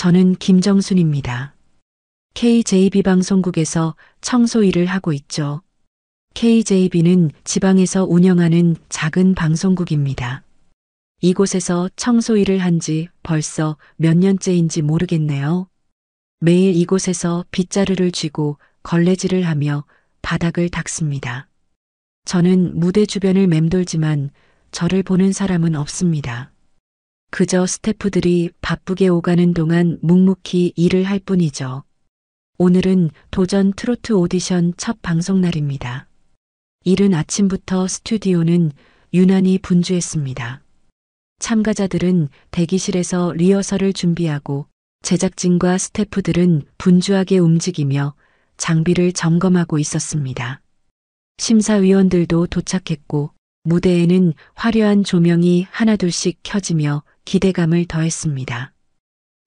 저는 김정순입니다. KJB 방송국에서 청소 일을 하고 있죠. KJB는 지방에서 운영하는 작은 방송국입니다. 이곳에서 청소 일을 한 지 벌써 몇 년째인지 모르겠네요. 매일 이곳에서 빗자루를 쥐고 걸레질을 하며 바닥을 닦습니다. 저는 무대 주변을 맴돌지만 저를 보는 사람은 없습니다. 그저 스태프들이 바쁘게 오가는 동안 묵묵히 일을 할 뿐이죠. 오늘은 도전 트로트 오디션 첫 방송 날입니다. 이른 아침부터 스튜디오는 유난히 분주했습니다. 참가자들은 대기실에서 리허설을 준비하고 제작진과 스태프들은 분주하게 움직이며 장비를 점검하고 있었습니다. 심사위원들도 도착했고 무대에는 화려한 조명이 하나둘씩 켜지며 기대감을 더했습니다.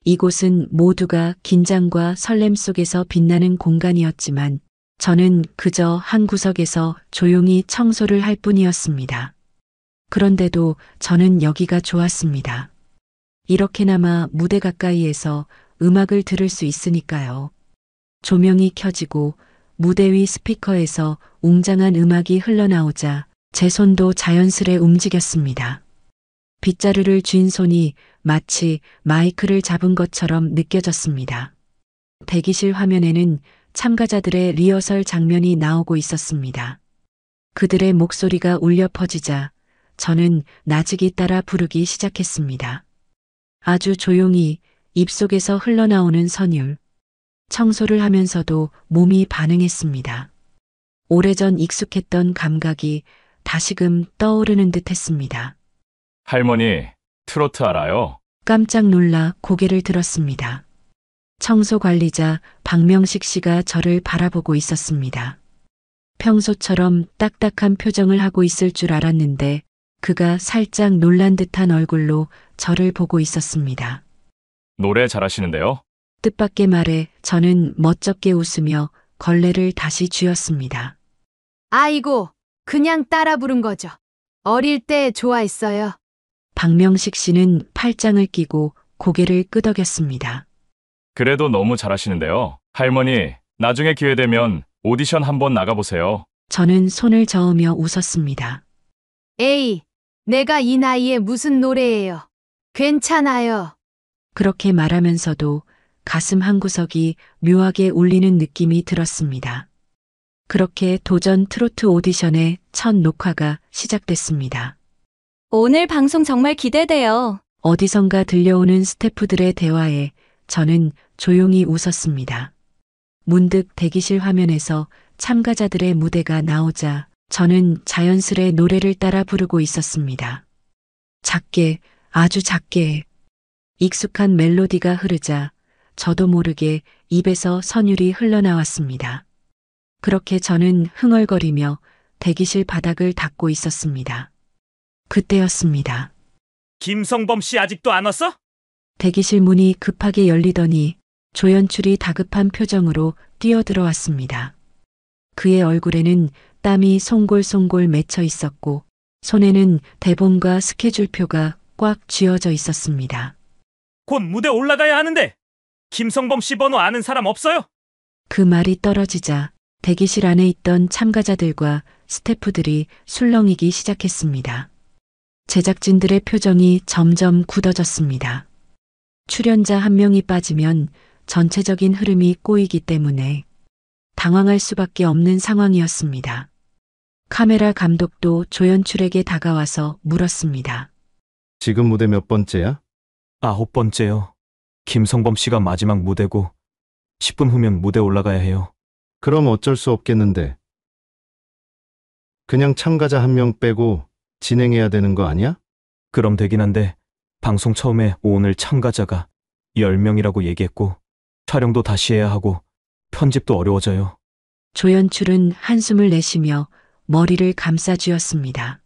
이곳은 모두가 긴장과 설렘 속에서 빛나는 공간이었지만 저는 그저 한 구석에서 조용히 청소를 할 뿐이었습니다. 그런데도 저는 여기가 좋았습니다. 이렇게나마 무대 가까이에서 음악을 들을 수 있으니까요. 조명이 켜지고 무대 위 스피커에서 웅장한 음악이 흘러나오자 제 손도 자연스레 움직였습니다. 빗자루를 쥔 손이 마치 마이크를 잡은 것처럼 느껴졌습니다. 대기실 화면에는 참가자들의 리허설 장면이 나오고 있었습니다. 그들의 목소리가 울려 퍼지자 저는 나직이 따라 부르기 시작했습니다. 아주 조용히 입속에서 흘러나오는 선율. 청소를 하면서도 몸이 반응했습니다. 오래전 익숙했던 감각이 다시금 떠오르는 듯 했습니다. 할머니, 트로트 알아요? 깜짝 놀라 고개를 들었습니다. 청소 관리자 박명식 씨가 저를 바라보고 있었습니다. 평소처럼 딱딱한 표정을 하고 있을 줄 알았는데 그가 살짝 놀란 듯한 얼굴로 저를 보고 있었습니다. 노래 잘하시는데요? 뜻밖의 말에 저는 멋쩍게 웃으며 걸레를 다시 쥐었습니다. 아이고, 그냥 따라 부른 거죠. 어릴 때 좋아했어요. 박명식 씨는 팔짱을 끼고 고개를 끄덕였습니다. 그래도 너무 잘하시는데요. 할머니, 나중에 기회 되면 오디션 한번 나가보세요. 저는 손을 저으며 웃었습니다. 에이, 내가 이 나이에 무슨 노래예요. 괜찮아요. 그렇게 말하면서도 가슴 한구석이 묘하게 울리는 느낌이 들었습니다. 그렇게 도전 트로트 오디션의 첫 녹화가 시작됐습니다. 오늘 방송 정말 기대돼요. 어디선가 들려오는 스태프들의 대화에 저는 조용히 웃었습니다. 문득 대기실 화면에서 참가자들의 무대가 나오자 저는 자연스레 노래를 따라 부르고 있었습니다. 작게, 아주 작게. 익숙한 멜로디가 흐르자 저도 모르게 입에서 선율이 흘러나왔습니다. 그렇게 저는 흥얼거리며 대기실 바닥을 닦고 있었습니다. 그때였습니다. 김성범 씨 아직도 안 왔어? 대기실 문이 급하게 열리더니 조연출이 다급한 표정으로 뛰어들어왔습니다. 그의 얼굴에는 땀이 송골송골 맺혀 있었고 손에는 대본과 스케줄표가 꽉 쥐어져 있었습니다. 곧 무대 올라가야 하는데 김성범 씨 번호 아는 사람 없어요? 그 말이 떨어지자 대기실 안에 있던 참가자들과 스태프들이 술렁이기 시작했습니다. 제작진들의 표정이 점점 굳어졌습니다. 출연자 한 명이 빠지면 전체적인 흐름이 꼬이기 때문에 당황할 수밖에 없는 상황이었습니다. 카메라 감독도 조연출에게 다가와서 물었습니다. 지금 무대 몇 번째야? 9번째요. 김성범 씨가 마지막 무대고 10분 후면 무대 올라가야 해요. 그럼 어쩔 수 없겠는데. 그냥 참가자 한 명 빼고 진행해야 되는 거 아니야? 그럼 되긴 한데 방송 처음에 오늘 참가자가 10명이라고 얘기했고 촬영도 다시 해야 하고 편집도 어려워져요. 조연출은 한숨을 내쉬며 머리를 감싸쥐었습니다.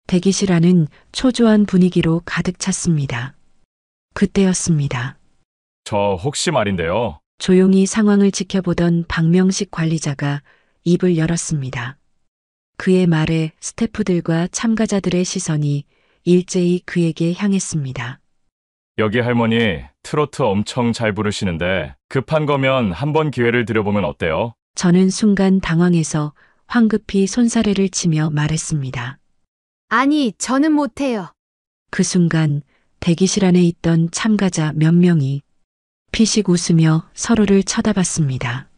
대기실 안은 초조한 분위기로 가득 찼습니다. 그때였습니다. 저 혹시 말인데요. 조용히 상황을 지켜보던 박명식 관리자가 입을 열었습니다. 그의 말에 스태프들과 참가자들의 시선이 일제히 그에게 향했습니다. 여기 할머니 트로트 엄청 잘 부르시는데 급한 거면 한번 기회를 드려보면 어때요? 저는 순간 당황해서 황급히 손사래를 치며 말했습니다. 아니, 저는 못해요. 그 순간 대기실 안에 있던 참가자 몇 명이 피식 웃으며 서로를 쳐다봤습니다.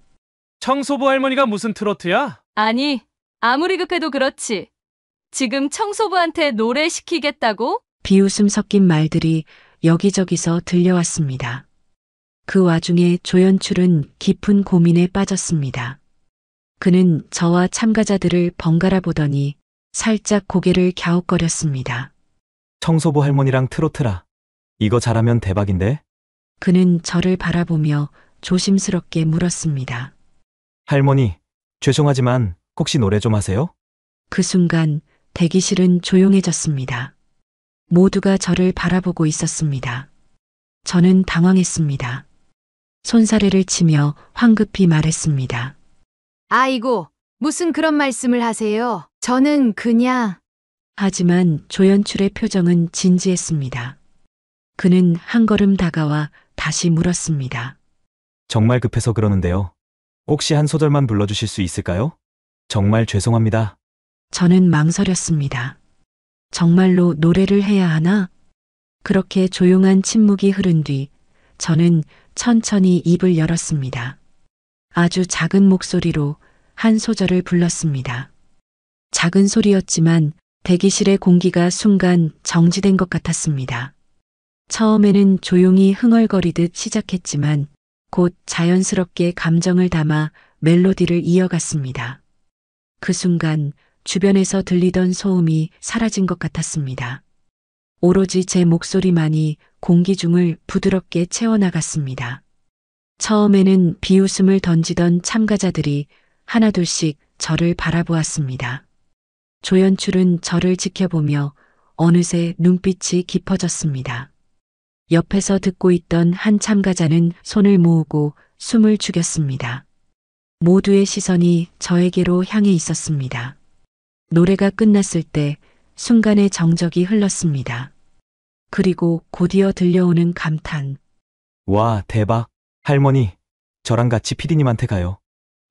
청소부 할머니가 무슨 트로트야? 아니, 아무리 급해도 그렇지. 지금 청소부한테 노래 시키겠다고? 비웃음 섞인 말들이 여기저기서 들려왔습니다. 그 와중에 조연출은 깊은 고민에 빠졌습니다. 그는 저와 참가자들을 번갈아 보더니 살짝 고개를 갸웃거렸습니다. 청소부 할머니랑 트로트라. 이거 잘하면 대박인데? 그는 저를 바라보며 조심스럽게 물었습니다. 할머니, 죄송하지만 혹시 노래 좀 하세요? 그 순간 대기실은 조용해졌습니다. 모두가 저를 바라보고 있었습니다. 저는 당황했습니다. 손사래를 치며 황급히 말했습니다. 아이고, 무슨 그런 말씀을 하세요. 저는 그냥 하지만 조연출의 표정은 진지했습니다. 그는 한 걸음 다가와 다시 물었습니다. 정말 급해서 그러는데요. 혹시 한 소절만 불러주실 수 있을까요? 정말 죄송합니다. 저는 망설였습니다. 정말로 노래를 해야 하나? 그렇게 조용한 침묵이 흐른 뒤 저는 천천히 입을 열었습니다. 아주 작은 목소리로 한 소절을 불렀습니다. 작은 소리였지만 대기실의 공기가 순간 정지된 것 같았습니다. 처음에는 조용히 흥얼거리듯 시작했지만 곧 자연스럽게 감정을 담아 멜로디를 이어갔습니다. 그 순간 주변에서 들리던 소음이 사라진 것 같았습니다. 오로지 제 목소리만이 공기 중을 부드럽게 채워나갔습니다. 처음에는 비웃음을 던지던 참가자들이 하나둘씩 저를 바라보았습니다. 조연출은 저를 지켜보며 어느새 눈빛이 깊어졌습니다. 옆에서 듣고 있던 한 참가자는 손을 모으고 숨을 죽였습니다. 모두의 시선이 저에게로 향해 있었습니다. 노래가 끝났을 때 순간의 정적이 흘렀습니다. 그리고 곧이어 들려오는 감탄. 와, 대박. 할머니, 저랑 같이 피디님한테 가요.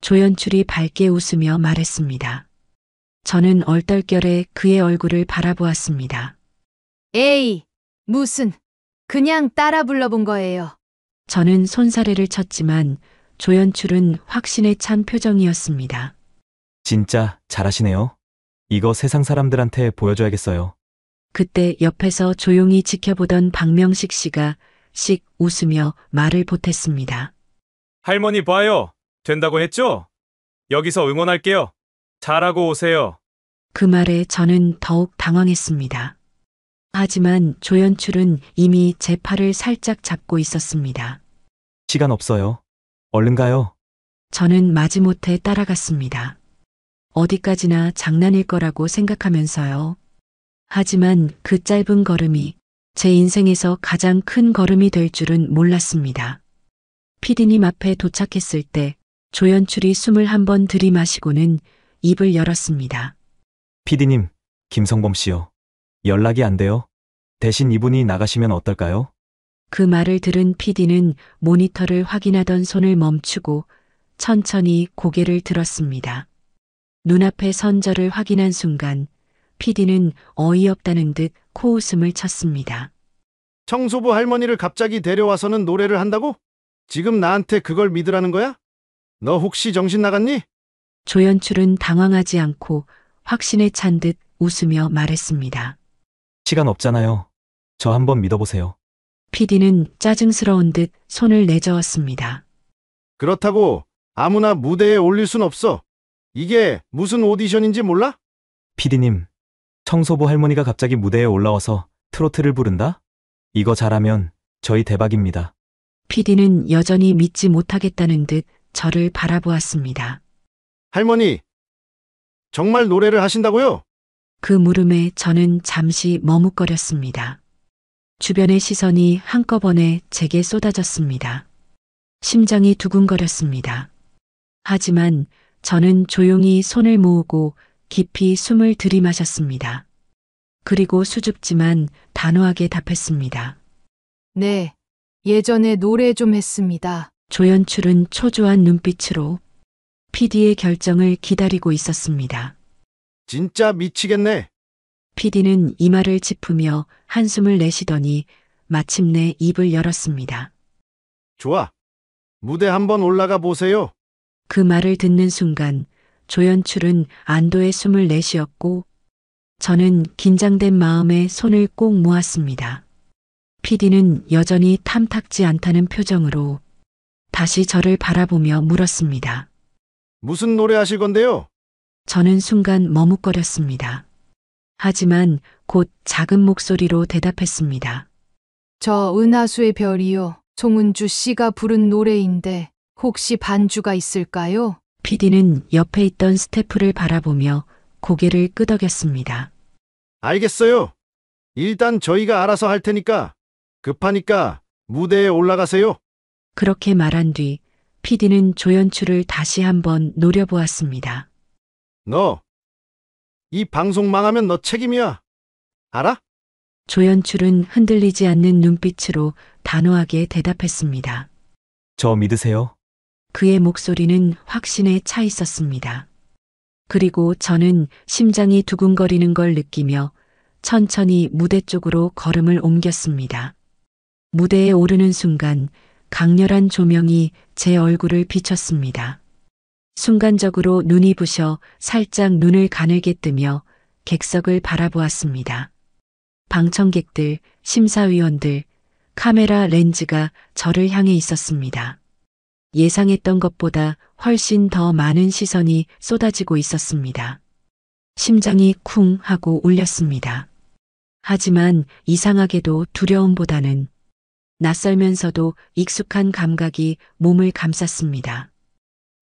조연출이 밝게 웃으며 말했습니다. 저는 얼떨결에 그의 얼굴을 바라보았습니다. 에이, 무슨 그냥 따라 불러본 거예요. 저는 손사래를 쳤지만 조연출은 확신에 찬 표정이었습니다. 진짜 잘하시네요. 이거 세상 사람들한테 보여줘야겠어요. 그때 옆에서 조용히 지켜보던 박명식 씨가 씩 웃으며 말을 보탰습니다. 할머니 봐요. 된다고 했죠? 여기서 응원할게요. 잘하고 오세요. 그 말에 저는 더욱 당황했습니다. 하지만 조연출은 이미 제 팔을 살짝 잡고 있었습니다. 시간 없어요. 얼른 가요. 저는 마지못해 따라갔습니다. 어디까지나 장난일 거라고 생각하면서요. 하지만 그 짧은 걸음이 제 인생에서 가장 큰 걸음이 될 줄은 몰랐습니다. 피디님 앞에 도착했을 때 조연출이 숨을 한번 들이마시고는 입을 열었습니다. 피디님, 김성범 씨요. 연락이 안 돼요. 대신 이분이 나가시면 어떨까요? 그 말을 들은 PD는 모니터를 확인하던 손을 멈추고 천천히 고개를 들었습니다. 눈앞의 선절을 확인한 순간 PD는 어이없다는 듯 코웃음을 쳤습니다. 청소부 할머니를 갑자기 데려와서는 노래를 한다고? 지금 나한테 그걸 믿으라는 거야? 너 혹시 정신 나갔니? 조연출은 당황하지 않고 확신에 찬 듯 웃으며 말했습니다. 시간 없잖아요. 저 한번 믿어보세요. PD는 짜증스러운 듯 손을 내저었습니다. 그렇다고 아무나 무대에 올릴 순 없어. 이게 무슨 오디션인지 몰라? 피디님, 청소부 할머니가 갑자기 무대에 올라와서 트로트를 부른다? 이거 잘하면 저희 대박입니다. PD는 여전히 믿지 못하겠다는 듯 저를 바라보았습니다. 할머니, 정말 노래를 하신다고요? 그 물음에 저는 잠시 머뭇거렸습니다. 주변의 시선이 한꺼번에 제게 쏟아졌습니다. 심장이 두근거렸습니다. 하지만 저는 조용히 손을 모으고 깊이 숨을 들이마셨습니다. 그리고 수줍지만 단호하게 답했습니다. 네. 예전에 노래 좀 했습니다. 조연출은 초조한 눈빛으로 PD의 결정을 기다리고 있었습니다. 진짜 미치겠네. PD는 이마를 짚으며 한숨을 내쉬더니 마침내 입을 열었습니다. 좋아. 무대 한번 올라가 보세요. 그 말을 듣는 순간 조연출은 안도의 숨을 내쉬었고 저는 긴장된 마음에 손을 꼭 모았습니다. PD는 여전히 탐탁지 않다는 표정으로 다시 저를 바라보며 물었습니다. 무슨 노래 하실 건데요? 저는 순간 머뭇거렸습니다. 하지만 곧 작은 목소리로 대답했습니다. 저 은하수의 별이요. 송은주 씨가 부른 노래인데 혹시 반주가 있을까요? PD는 옆에 있던 스태프를 바라보며 고개를 끄덕였습니다. 알겠어요. 일단 저희가 알아서 할 테니까 급하니까 무대에 올라가세요. 그렇게 말한 뒤 PD는 조연출을 다시 한번 노려보았습니다. 너, 이 방송 망하면 너 책임이야. 알아? 조연출은 흔들리지 않는 눈빛으로 단호하게 대답했습니다. 저 믿으세요? 그의 목소리는 확신에 차 있었습니다. 그리고 저는 심장이 두근거리는 걸 느끼며 천천히 무대 쪽으로 걸음을 옮겼습니다. 무대에 오르는 순간 강렬한 조명이 제 얼굴을 비췄습니다. 순간적으로 눈이 부셔 살짝 눈을 가늘게 뜨며 객석을 바라보았습니다. 방청객들, 심사위원들, 카메라 렌즈가 저를 향해 있었습니다. 예상했던 것보다 훨씬 더 많은 시선이 쏟아지고 있었습니다. 심장이 쿵 하고 울렸습니다. 하지만 이상하게도 두려움보다는 낯설면서도 익숙한 감각이 몸을 감쌌습니다.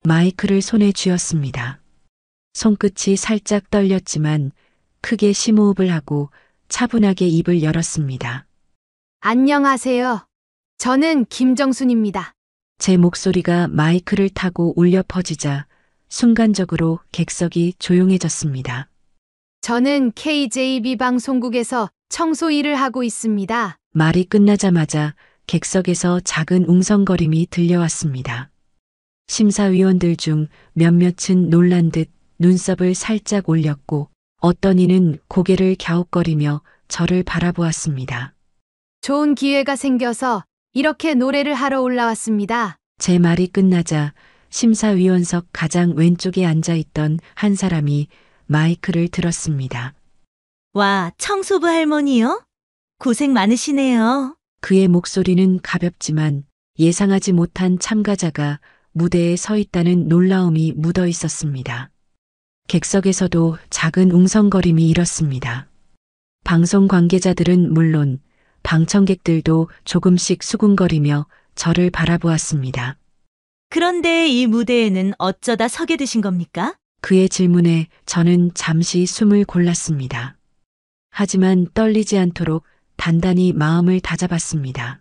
마이크를 손에 쥐었습니다. 손끝이 살짝 떨렸지만 크게 심호흡을 하고 차분하게 입을 열었습니다. 안녕하세요. 저는 김정순입니다. 제 목소리가 마이크를 타고 울려 퍼지자 순간적으로 객석이 조용해졌습니다. 저는 KJB 방송국에서 청소 일을 하고 있습니다. 말이 끝나자마자 객석에서 작은 웅성거림이 들려왔습니다. 심사위원들 중 몇몇은 놀란 듯 눈썹을 살짝 올렸고 어떤 이는 고개를 갸웃거리며 저를 바라보았습니다. 좋은 기회가 생겨서 이렇게 노래를 하러 올라왔습니다. 제 말이 끝나자 심사위원석 가장 왼쪽에 앉아있던 한 사람이 마이크를 들었습니다. 와, 청소부 할머니요? 고생 많으시네요. 그의 목소리는 가볍지만 예상하지 못한 참가자가 무대에 서 있다는 놀라움이 묻어 있었습니다. 객석에서도 작은 웅성거림이 일었습니다. 방송 관계자들은 물론 방청객들도 조금씩 수군거리며 저를 바라보았습니다. 그런데 이 무대에는 어쩌다 서게 되신 겁니까? 그의 질문에 저는 잠시 숨을 골랐습니다. 하지만 떨리지 않도록 단단히 마음을 다잡았습니다.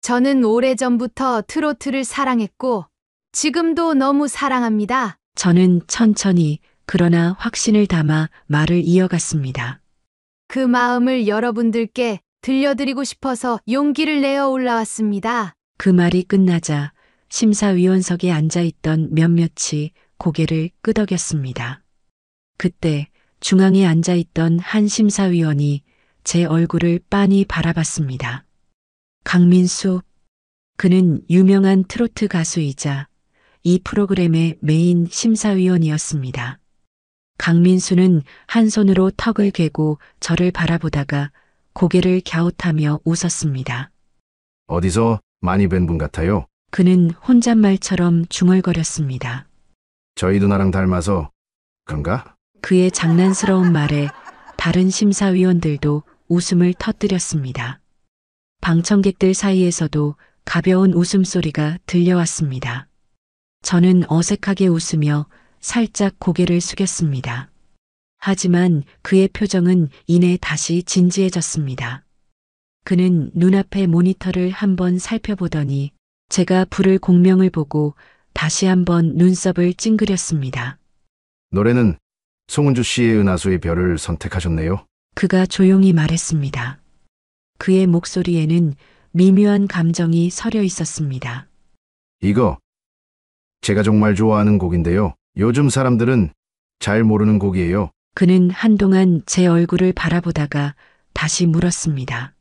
저는 오래전부터 트로트를 사랑했고 지금도 너무 사랑합니다. 저는 천천히 그러나 확신을 담아 말을 이어갔습니다. 그 마음을 여러분들께 들려드리고 싶어서 용기를 내어 올라왔습니다. 그 말이 끝나자 심사위원석에 앉아있던 몇몇이 고개를 끄덕였습니다. 그때 중앙에 앉아있던 한 심사위원이 제 얼굴을 빤히 바라봤습니다. 강민수. 그는 유명한 트로트 가수이자 이 프로그램의 메인 심사위원이었습니다. 강민수는 한 손으로 턱을 괴고 저를 바라보다가 고개를 갸웃하며 웃었습니다. 어디서 많이 뵌 분 같아요. 그는 혼잣말처럼 중얼거렸습니다. 저희 누나랑 닮아서 그런가? 그의 장난스러운 말에 다른 심사위원들도 웃음을 터뜨렸습니다. 방청객들 사이에서도 가벼운 웃음소리가 들려왔습니다. 저는 어색하게 웃으며 살짝 고개를 숙였습니다. 하지만 그의 표정은 이내 다시 진지해졌습니다. 그는 눈앞의 모니터를 한번 살펴보더니 제가 부를 공명을 보고 다시 한번 눈썹을 찡그렸습니다. 노래는 송은주 씨의 은하수의 별을 선택하셨네요. 그가 조용히 말했습니다. 그의 목소리에는 미묘한 감정이 서려 있었습니다. 이거 제가 정말 좋아하는 곡인데요. 요즘 사람들은 잘 모르는 곡이에요. 그는 한동안 제 얼굴을 바라보다가 다시 물었습니다.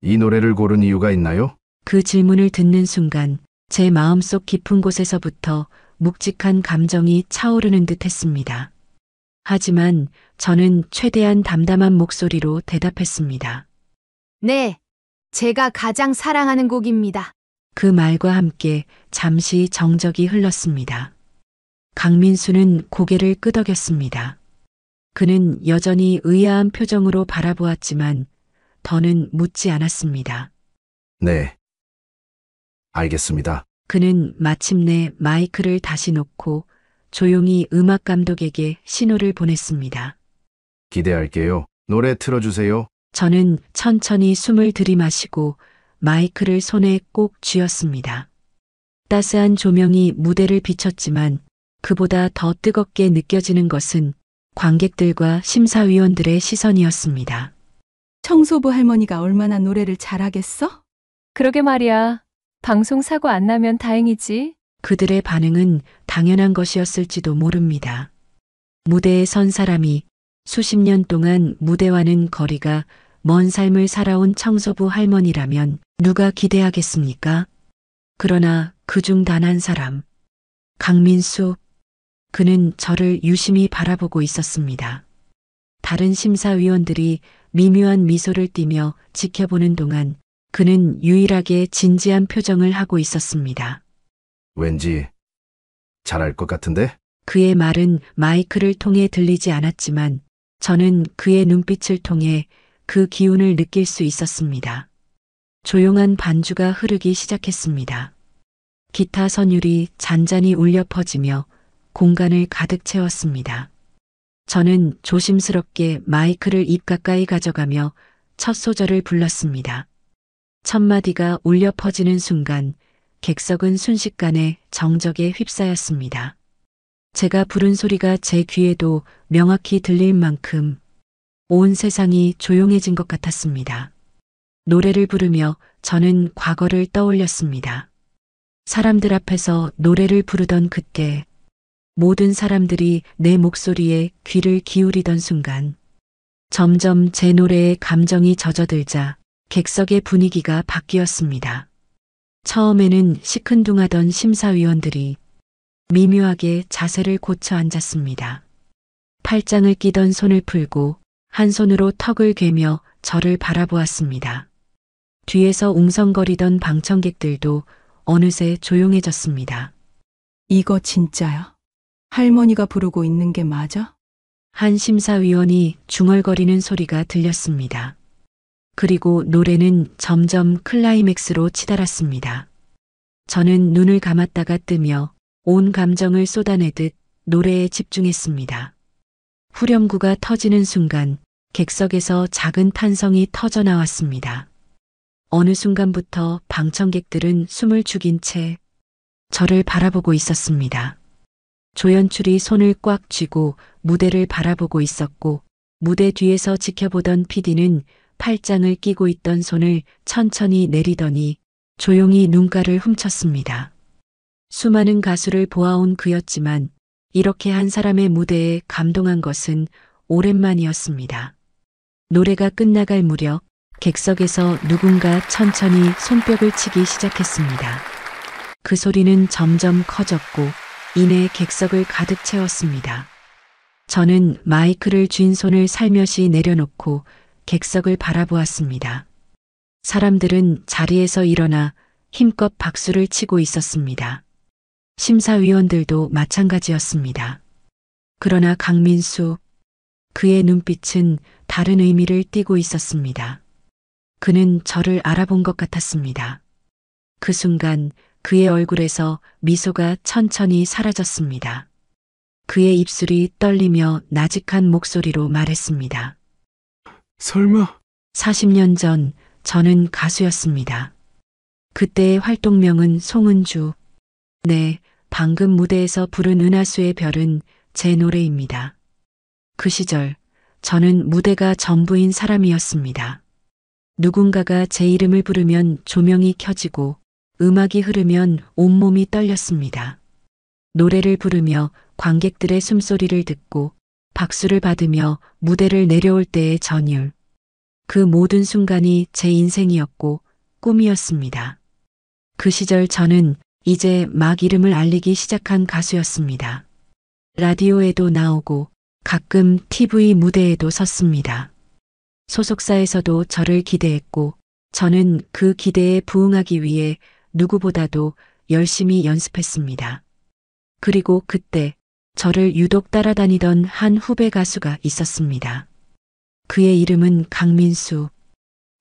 이 노래를 고른 이유가 있나요? 그 질문을 듣는 순간 제 마음속 깊은 곳에서부터 묵직한 감정이 차오르는 듯 했습니다. 하지만 저는 최대한 담담한 목소리로 대답했습니다. 네, 제가 가장 사랑하는 곡입니다. 그 말과 함께 잠시 정적이 흘렀습니다. 강민수는 고개를 끄덕였습니다. 그는 여전히 의아한 표정으로 바라보았지만 더는 묻지 않았습니다. 네. 알겠습니다. 그는 마침내 마이크를 다시 놓고 조용히 음악 감독에게 신호를 보냈습니다. 기대할게요. 노래 틀어주세요. 저는 천천히 숨을 들이마시고 마이크를 손에 꼭 쥐었습니다. 따스한 조명이 무대를 비췄지만 그보다 더 뜨겁게 느껴지는 것은 관객들과 심사위원들의 시선이었습니다. 청소부 할머니가 얼마나 노래를 잘하겠어? 그러게 말이야. 방송 사고 안 나면 다행이지. 그들의 반응은 당연한 것이었을지도 모릅니다. 무대에 선 사람이 수십 년 동안 무대와는 거리가 먼 삶을 살아온 청소부 할머니라면 누가 기대하겠습니까? 그러나 그중 단 한 사람, 강민수, 그는 저를 유심히 바라보고 있었습니다. 다른 심사위원들이 미묘한 미소를 띠며 지켜보는 동안 그는 유일하게 진지한 표정을 하고 있었습니다. 왠지 잘할 것 같은데? 그의 말은 마이크를 통해 들리지 않았지만 저는 그의 눈빛을 통해 그 기운을 느낄 수 있었습니다. 조용한 반주가 흐르기 시작했습니다. 기타 선율이 잔잔히 울려 퍼지며 공간을 가득 채웠습니다. 저는 조심스럽게 마이크를 입 가까이 가져가며 첫 소절을 불렀습니다. 첫 마디가 울려 퍼지는 순간 객석은 순식간에 정적에 휩싸였습니다. 제가 부른 소리가 제 귀에도 명확히 들릴 만큼 온 세상이 조용해진 것 같았습니다. 노래를 부르며 저는 과거를 떠올렸습니다. 사람들 앞에서 노래를 부르던 그때, 모든 사람들이 내 목소리에 귀를 기울이던 순간, 점점 제 노래에 감정이 젖어들자 객석의 분위기가 바뀌었습니다. 처음에는 시큰둥하던 심사위원들이 미묘하게 자세를 고쳐 앉았습니다. 팔짱을 끼던 손을 풀고 한 손으로 턱을 괴며 저를 바라보았습니다. 뒤에서 웅성거리던 방청객들도 어느새 조용해졌습니다. 이거 진짜야? 할머니가 부르고 있는 게 맞아? 한 심사위원이 중얼거리는 소리가 들렸습니다. 그리고 노래는 점점 클라이맥스로 치달았습니다. 저는 눈을 감았다가 뜨며 온 감정을 쏟아내듯 노래에 집중했습니다. 후렴구가 터지는 순간 객석에서 작은 탄성이 터져 나왔습니다. 어느 순간부터 방청객들은 숨을 죽인 채 저를 바라보고 있었습니다. 조연출이 손을 꽉 쥐고 무대를 바라보고 있었고 무대 뒤에서 지켜보던 PD는 팔짱을 끼고 있던 손을 천천히 내리더니 조용히 눈가를 훔쳤습니다. 수많은 가수를 보아온 그였지만 이렇게 한 사람의 무대에 감동한 것은 오랜만이었습니다. 노래가 끝나갈 무렵 객석에서 누군가 천천히 손뼉을 치기 시작했습니다. 그 소리는 점점 커졌고 이내 객석을 가득 채웠습니다. 저는 마이크를 쥔 손을 살며시 내려놓고 객석을 바라보았습니다. 사람들은 자리에서 일어나 힘껏 박수를 치고 있었습니다. 심사위원들도 마찬가지였습니다. 그러나 강민수, 그의 눈빛은 다른 의미를 띠고 있었습니다. 그는 저를 알아본 것 같았습니다. 그 순간 그의 얼굴에서 미소가 천천히 사라졌습니다. 그의 입술이 떨리며 나직한 목소리로 말했습니다. 설마 40년 전 저는 가수였습니다. 그때의 활동명은 송은주. 네, 방금 무대에서 부른 은하수의 별은 제 노래입니다. 그 시절 저는 무대가 전부인 사람이었습니다. 누군가가 제 이름을 부르면 조명이 켜지고 음악이 흐르면 온몸이 떨렸습니다. 노래를 부르며 관객들의 숨소리를 듣고 박수를 받으며 무대를 내려올 때의 전율. 그 모든 순간이 제 인생이었고 꿈이었습니다. 그 시절 저는 이제 막 이름을 알리기 시작한 가수였습니다. 라디오에도 나오고 가끔 TV 무대에도 섰습니다. 소속사에서도 저를 기대했고 저는 그 기대에 부응하기 위해 누구보다도 열심히 연습했습니다. 그리고 그때 저를 유독 따라다니던 한 후배 가수가 있었습니다. 그의 이름은 강민수.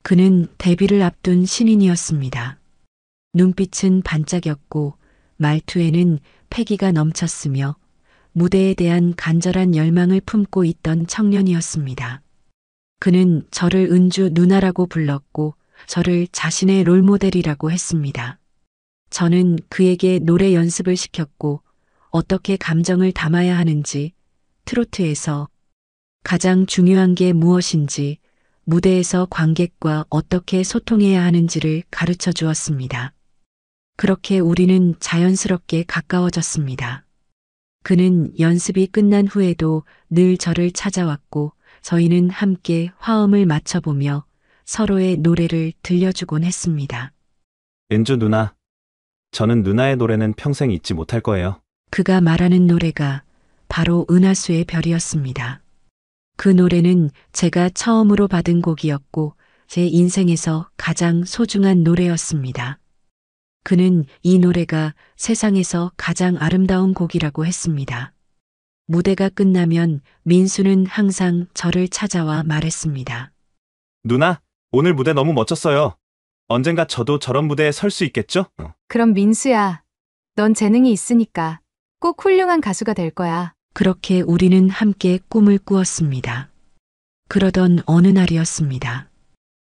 그는 데뷔를 앞둔 신인이었습니다. 눈빛은 반짝였고 말투에는 패기가 넘쳤으며 무대에 대한 간절한 열망을 품고 있던 청년이었습니다. 그는 저를 은주 누나라고 불렀고 저를 자신의 롤모델이라고 했습니다. 저는 그에게 노래 연습을 시켰고 어떻게 감정을 담아야 하는지, 트로트에서 가장 중요한 게 무엇인지, 무대에서 관객과 어떻게 소통해야 하는지를 가르쳐 주었습니다. 그렇게 우리는 자연스럽게 가까워졌습니다. 그는 연습이 끝난 후에도 늘 저를 찾아왔고 저희는 함께 화음을 맞춰보며 서로의 노래를 들려주곤 했습니다. 은주 누나, 저는 누나의 노래는 평생 잊지 못할 거예요. 그가 말하는 노래가 바로 은하수의 별이었습니다. 그 노래는 제가 처음으로 받은 곡이었고 제 인생에서 가장 소중한 노래였습니다. 그는 이 노래가 세상에서 가장 아름다운 곡이라고 했습니다. 무대가 끝나면 민수는 항상 저를 찾아와 말했습니다. 누나, 오늘 무대 너무 멋졌어요. 언젠가 저도 저런 무대에 설 수 있겠죠? 그럼 민수야, 넌 재능이 있으니까 꼭 훌륭한 가수가 될 거야. 그렇게 우리는 함께 꿈을 꾸었습니다. 그러던 어느 날이었습니다.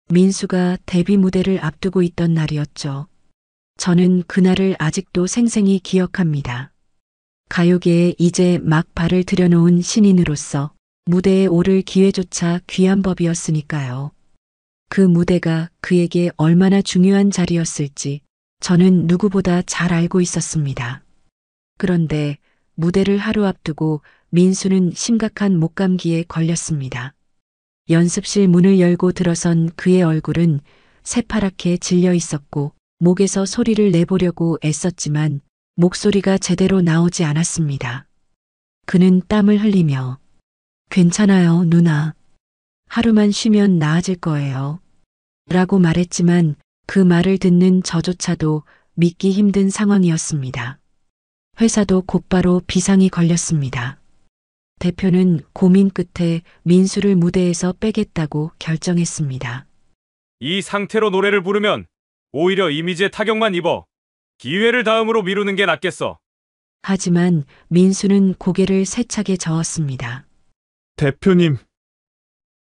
민수가 데뷔 무대를 앞두고 있던 날이었죠. 저는 그날을 아직도 생생히 기억합니다. 가요계에 이제 막 발을 들여놓은 신인으로서 무대에 오를 기회조차 귀한 법이었으니까요. 그 무대가 그에게 얼마나 중요한 자리였을지 저는 누구보다 잘 알고 있었습니다. 그런데 무대를 하루 앞두고 민수는 심각한 목감기에 걸렸습니다. 연습실 문을 열고 들어선 그의 얼굴은 새파랗게 질려 있었고 목에서 소리를 내보려고 애썼지만 목소리가 제대로 나오지 않았습니다. 그는 땀을 흘리며 괜찮아요, 누나. 하루만 쉬면 나아질 거예요. 라고 말했지만 그 말을 듣는 저조차도 믿기 힘든 상황이었습니다. 회사도 곧바로 비상이 걸렸습니다. 대표는 고민 끝에 민수를 무대에서 빼겠다고 결정했습니다. 이 상태로 노래를 부르면 오히려 이미지에 타격만 입어. 기회를 다음으로 미루는 게 낫겠어. 하지만 민수는 고개를 세차게 저었습니다. 대표님,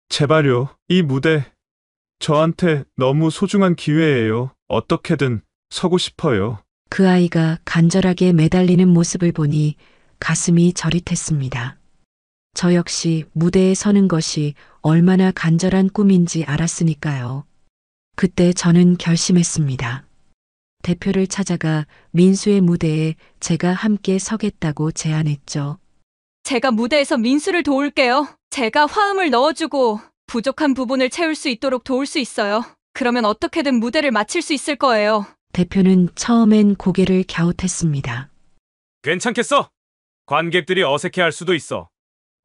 제발요. 이 무대 저한테 너무 소중한 기회예요. 어떻게든 서고 싶어요. 그 아이가 간절하게 매달리는 모습을 보니 가슴이 저릿했습니다. 저 역시 무대에 서는 것이 얼마나 간절한 꿈인지 알았으니까요. 그때 저는 결심했습니다. 대표를 찾아가 민수의 무대에 제가 함께 서겠다고 제안했죠. 제가 무대에서 민수를 도울게요. 제가 화음을 넣어주고 부족한 부분을 채울 수 있도록 도울 수 있어요. 그러면 어떻게든 무대를 마칠 수 있을 거예요. 대표는 처음엔 고개를 갸웃했습니다. 괜찮겠어? 관객들이 어색해할 수도 있어.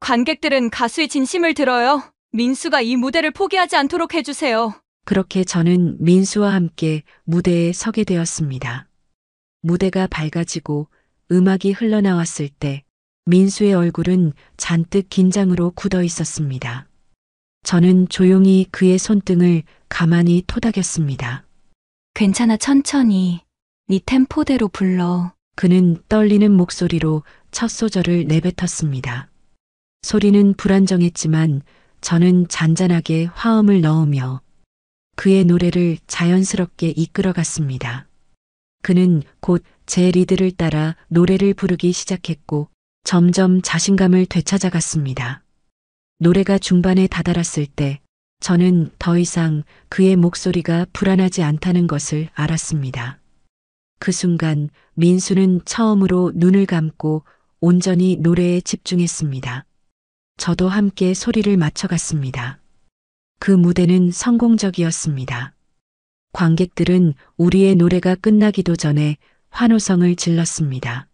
관객들은 가수의 진심을 들어요. 민수가 이 무대를 포기하지 않도록 해주세요. 그렇게 저는 민수와 함께 무대에 서게 되었습니다. 무대가 밝아지고 음악이 흘러나왔을 때 민수의 얼굴은 잔뜩 긴장으로 굳어 있었습니다. 저는 조용히 그의 손등을 가만히 토닥였습니다. 괜찮아, 천천히. 네 템포대로 불러. 그는 떨리는 목소리로 첫 소절을 내뱉었습니다. 소리는 불안정했지만 저는 잔잔하게 화음을 넣으며 그의 노래를 자연스럽게 이끌어갔습니다. 그는 곧 제 리드를 따라 노래를 부르기 시작했고 점점 자신감을 되찾아갔습니다. 노래가 중반에 다다랐을 때 저는 더 이상 그의 목소리가 불안하지 않다는 것을 알았습니다. 그 순간 민수는 처음으로 눈을 감고 온전히 노래에 집중했습니다. 저도 함께 소리를 맞춰갔습니다. 그 무대는 성공적이었습니다. 관객들은 우리의 노래가 끝나기도 전에 환호성을 질렀습니다.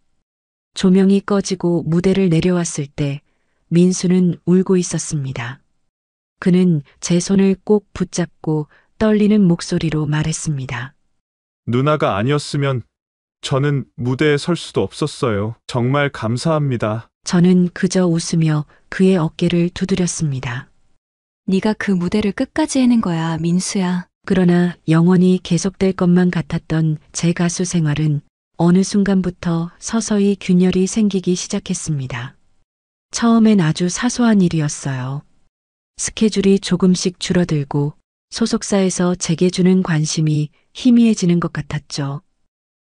조명이 꺼지고 무대를 내려왔을 때 민수는 울고 있었습니다. 그는 제 손을 꼭 붙잡고 떨리는 목소리로 말했습니다. 누나가 아니었으면 저는 무대에 설 수도 없었어요. 정말 감사합니다. 저는 그저 웃으며 그의 어깨를 두드렸습니다. 네가 그 무대를 끝까지 해낸 거야, 민수야. 그러나 영원히 계속될 것만 같았던 제 가수 생활은 어느 순간부터 서서히 균열이 생기기 시작했습니다. 처음엔 아주 사소한 일이었어요. 스케줄이 조금씩 줄어들고 소속사에서 제게 주는 관심이 희미해지는 것 같았죠.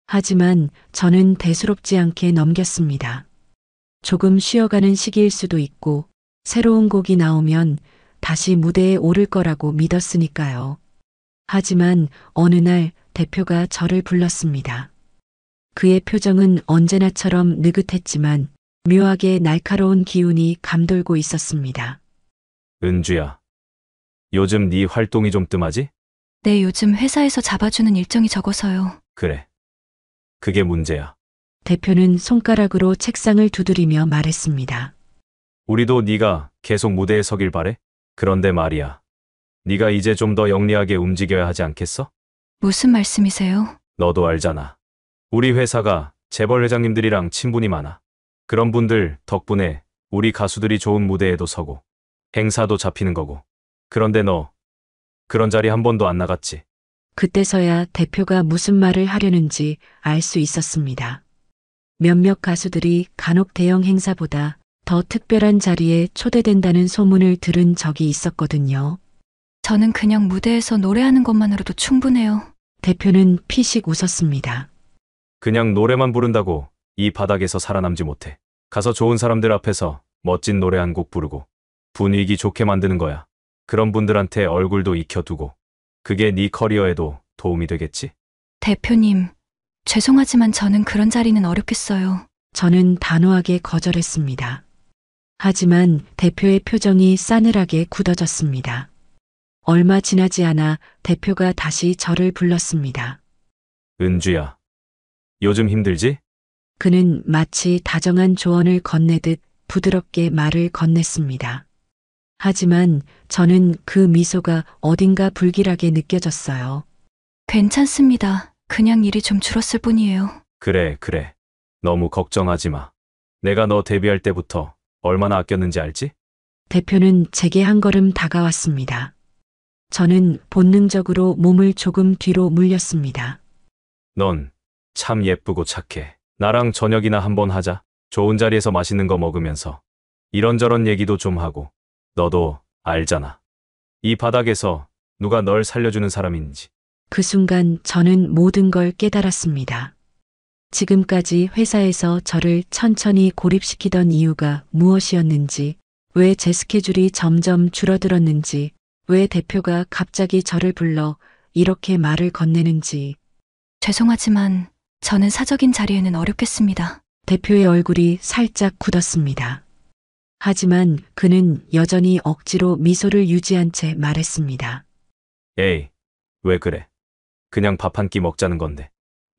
하지만 저는 대수롭지 않게 넘겼습니다. 조금 쉬어가는 시기일 수도 있고 새로운 곡이 나오면 다시 무대에 오를 거라고 믿었으니까요. 하지만 어느 날 대표가 저를 불렀습니다. 그의 표정은 언제나처럼 느긋했지만 묘하게 날카로운 기운이 감돌고 있었습니다. 은주야, 요즘 네 활동이 좀 뜸하지? 네, 요즘 회사에서 잡아주는 일정이 적어서요. 그래. 그게 문제야. 대표는 손가락으로 책상을 두드리며 말했습니다. 우리도 네가 계속 무대에 서길 바래? 그런데 말이야. 네가 이제 좀 더 영리하게 움직여야 하지 않겠어? 무슨 말씀이세요? 너도 알잖아. 우리 회사가 재벌 회장님들이랑 친분이 많아. 그런 분들 덕분에 우리 가수들이 좋은 무대에도 서고 행사도 잡히는 거고. 그런데 너 그런 자리 한 번도 안 나갔지? 그때서야 대표가 무슨 말을 하려는지 알 수 있었습니다. 몇몇 가수들이 간혹 대형 행사보다 더 특별한 자리에 초대된다는 소문을 들은 적이 있었거든요. 저는 그냥 무대에서 노래하는 것만으로도 충분해요. 대표는 피식 웃었습니다. 그냥 노래만 부른다고 이 바닥에서 살아남지 못해. 가서 좋은 사람들 앞에서 멋진 노래 한 곡 부르고 분위기 좋게 만드는 거야. 그런 분들한테 얼굴도 익혀두고 그게 네 커리어에도 도움이 되겠지? 대표님, 죄송하지만 저는 그런 자리는 어렵겠어요. 저는 단호하게 거절했습니다. 하지만 대표의 표정이 싸늘하게 굳어졌습니다. 얼마 지나지 않아 대표가 다시 저를 불렀습니다. 은주야, 요즘 힘들지? 그는 마치 다정한 조언을 건네듯 부드럽게 말을 건넸습니다. 하지만 저는 그 미소가 어딘가 불길하게 느껴졌어요. 괜찮습니다. 그냥 일이 좀 줄었을 뿐이에요. 그래. 너무 걱정하지 마. 내가 너 데뷔할 때부터 얼마나 아꼈는지 알지? 대표는 제게 한 걸음 다가왔습니다. 저는 본능적으로 몸을 조금 뒤로 물렸습니다. 넌 참 예쁘고 착해. 나랑 저녁이나 한번 하자. 좋은 자리에서 맛있는 거 먹으면서 이런저런 얘기도 좀 하고. 너도 알잖아. 이 바닥에서 누가 널 살려주는 사람인지. 그 순간 저는 모든 걸 깨달았습니다. 지금까지 회사에서 저를 천천히 고립시키던 이유가 무엇이었는지, 왜 제 스케줄이 점점 줄어들었는지, 왜 대표가 갑자기 저를 불러 이렇게 말을 건네는지. 죄송하지만 저는 사적인 자리에는 어렵겠습니다. 대표의 얼굴이 살짝 굳었습니다. 하지만 그는 여전히 억지로 미소를 유지한 채 말했습니다. 에이, 왜 그래? 그냥 밥 한 끼 먹자는 건데.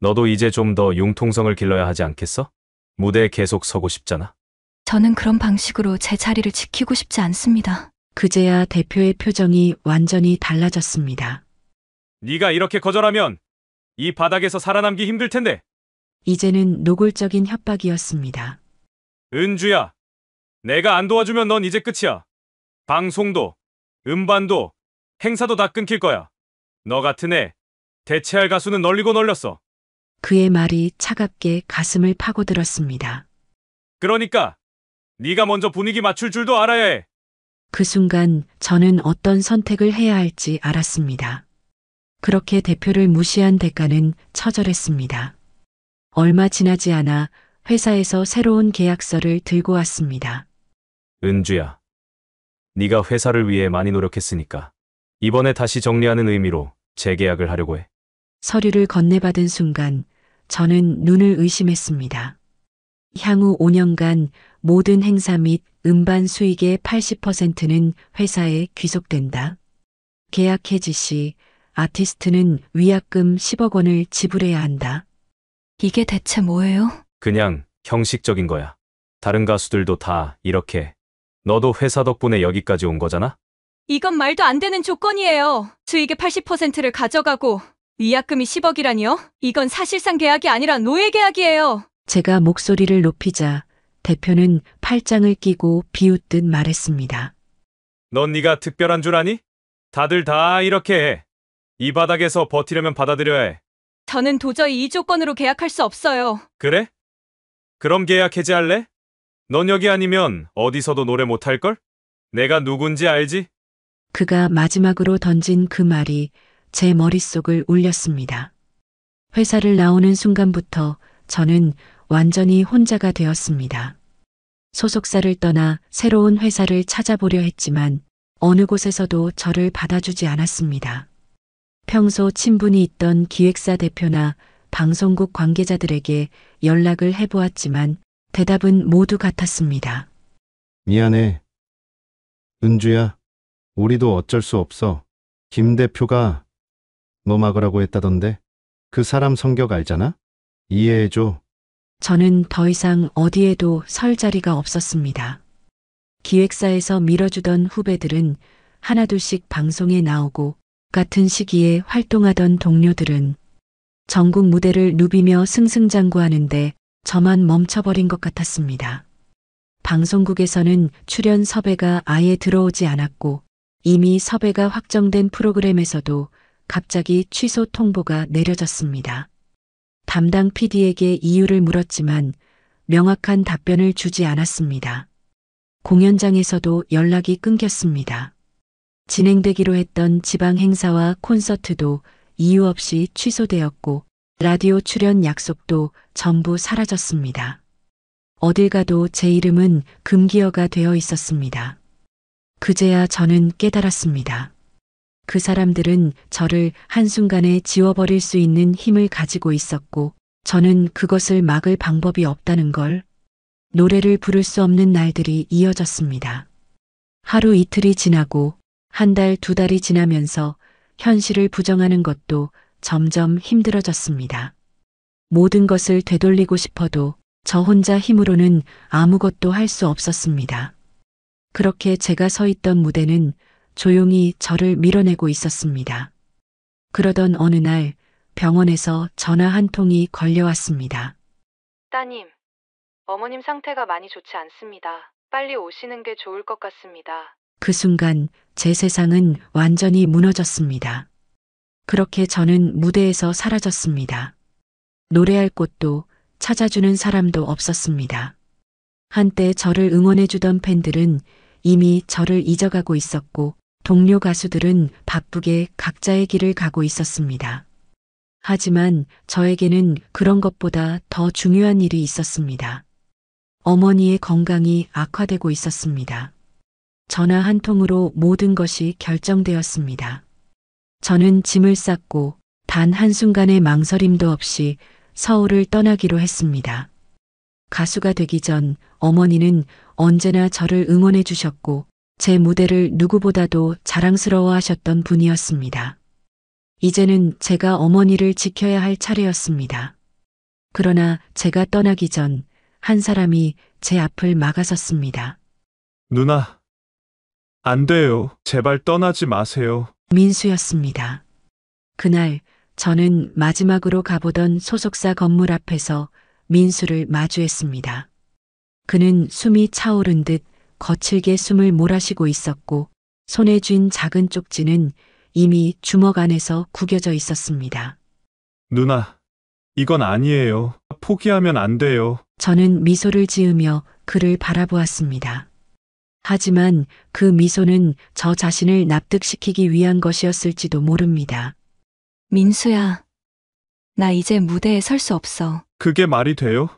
너도 이제 좀 더 융통성을 길러야 하지 않겠어? 무대에 계속 서고 싶잖아. 저는 그런 방식으로 제 자리를 지키고 싶지 않습니다. 그제야 대표의 표정이 완전히 달라졌습니다. 네가 이렇게 거절하면 이 바닥에서 살아남기 힘들 텐데. 이제는 노골적인 협박이었습니다. 은주야, 내가 안 도와주면 넌 이제 끝이야. 방송도, 음반도, 행사도 다 끊길 거야. 너 같은 애, 대체할 가수는 널리고 널렸어. 그의 말이 차갑게 가슴을 파고들었습니다. 그러니까 네가 먼저 분위기 맞출 줄도 알아야 해. 그 순간 저는 어떤 선택을 해야 할지 알았습니다. 그렇게 대표를 무시한 대가는 처절했습니다. 얼마 지나지 않아 회사에서 새로운 계약서를 들고 왔습니다. 은주야, 네가 회사를 위해 많이 노력했으니까 이번에 다시 정리하는 의미로 재계약을 하려고 해. 서류를 건네받은 순간 저는 눈을 의심했습니다. 향후 5년간 모든 행사 및 음반 수익의 80%는 회사에 귀속된다. 계약 해지 시 아티스트는 위약금 10억 원을 지불해야 한다. 이게 대체 뭐예요? 그냥 형식적인 거야. 다른 가수들도 다 이렇게. 너도 회사 덕분에 여기까지 온 거잖아? 이건 말도 안 되는 조건이에요. 수익의 80%를 가져가고 위약금이 10억이라니요? 이건 사실상 계약이 아니라 노예 계약이에요. 제가 목소리를 높이자 대표는 팔짱을 끼고 비웃듯 말했습니다. 넌 네가 특별한 줄 아니? 다들 다 이렇게 해. 이 바닥에서 버티려면 받아들여야 해. 저는 도저히 이 조건으로 계약할 수 없어요. 그래? 그럼 계약 해지할래? 넌 여기 아니면 어디서도 노래 못할걸? 내가 누군지 알지? 그가 마지막으로 던진 그 말이 제 머릿속을 울렸습니다. 회사를 나오는 순간부터 저는 완전히 혼자가 되었습니다. 소속사를 떠나 새로운 회사를 찾아보려 했지만 어느 곳에서도 저를 받아주지 않았습니다. 평소 친분이 있던 기획사 대표나 방송국 관계자들에게 연락을 해보았지만 대답은 모두 같았습니다. 미안해. 은주야, 우리도 어쩔 수 없어. 김 대표가 너 막으라고 했다던데. 그 사람 성격 알잖아? 이해해줘. 저는 더 이상 어디에도 설 자리가 없었습니다. 기획사에서 밀어주던 후배들은 하나둘씩 방송에 나오고 같은 시기에 활동하던 동료들은 전국 무대를 누비며 승승장구하는데 저만 멈춰버린 것 같았습니다. 방송국에서는 출연 섭외가 아예 들어오지 않았고 이미 섭외가 확정된 프로그램에서도 갑자기 취소 통보가 내려졌습니다. 담당 PD에게 이유를 물었지만 명확한 답변을 주지 않았습니다. 공연장에서도 연락이 끊겼습니다. 진행되기로 했던 지방 행사와 콘서트도 이유 없이 취소되었고 라디오 출연 약속도 전부 사라졌습니다. 어딜 가도 제 이름은 금기어가 되어 있었습니다. 그제야 저는 깨달았습니다. 그 사람들은 저를 한순간에 지워버릴 수 있는 힘을 가지고 있었고 저는 그것을 막을 방법이 없다는 걸. 노래를 부를 수 없는 날들이 이어졌습니다. 하루 이틀이 지나고 한 달, 두 달이 지나면서 현실을 부정하는 것도 점점 힘들어졌습니다. 모든 것을 되돌리고 싶어도 저 혼자 힘으로는 아무것도 할 수 없었습니다. 그렇게 제가 서 있던 무대는 조용히 저를 밀어내고 있었습니다. 그러던 어느 날 병원에서 전화 한 통이 걸려왔습니다. 따님, 어머님 상태가 많이 좋지 않습니다. 빨리 오시는 게 좋을 것 같습니다. 그 순간 제 세상은 완전히 무너졌습니다. 그렇게 저는 무대에서 사라졌습니다. 노래할 곳도 찾아주는 사람도 없었습니다. 한때 저를 응원해주던 팬들은 이미 저를 잊어가고 있었고 동료 가수들은 바쁘게 각자의 길을 가고 있었습니다. 하지만 저에게는 그런 것보다 더 중요한 일이 있었습니다. 어머니의 건강이 악화되고 있었습니다. 전화 한 통으로 모든 것이 결정되었습니다. 저는 짐을 쌌고 단 한순간의 망설임도 없이 서울을 떠나기로 했습니다. 가수가 되기 전 어머니는 언제나 저를 응원해 주셨고 제 무대를 누구보다도 자랑스러워 하셨던 분이었습니다. 이제는 제가 어머니를 지켜야 할 차례였습니다. 그러나 제가 떠나기 전 한 사람이 제 앞을 막아섰습니다. 누나, 안 돼요. 제발 떠나지 마세요. 민수였습니다. 그날 저는 마지막으로 가보던 소속사 건물 앞에서 민수를 마주했습니다. 그는 숨이 차오른 듯 거칠게 숨을 몰아쉬고 있었고 손에 쥔 작은 쪽지는 이미 주먹 안에서 구겨져 있었습니다. 누나, 이건 아니에요. 포기하면 안 돼요. 저는 미소를 지으며 그를 바라보았습니다. 하지만 그 미소는 저 자신을 납득시키기 위한 것이었을지도 모릅니다. 민수야, 나 이제 무대에 설 수 없어. 그게 말이 돼요?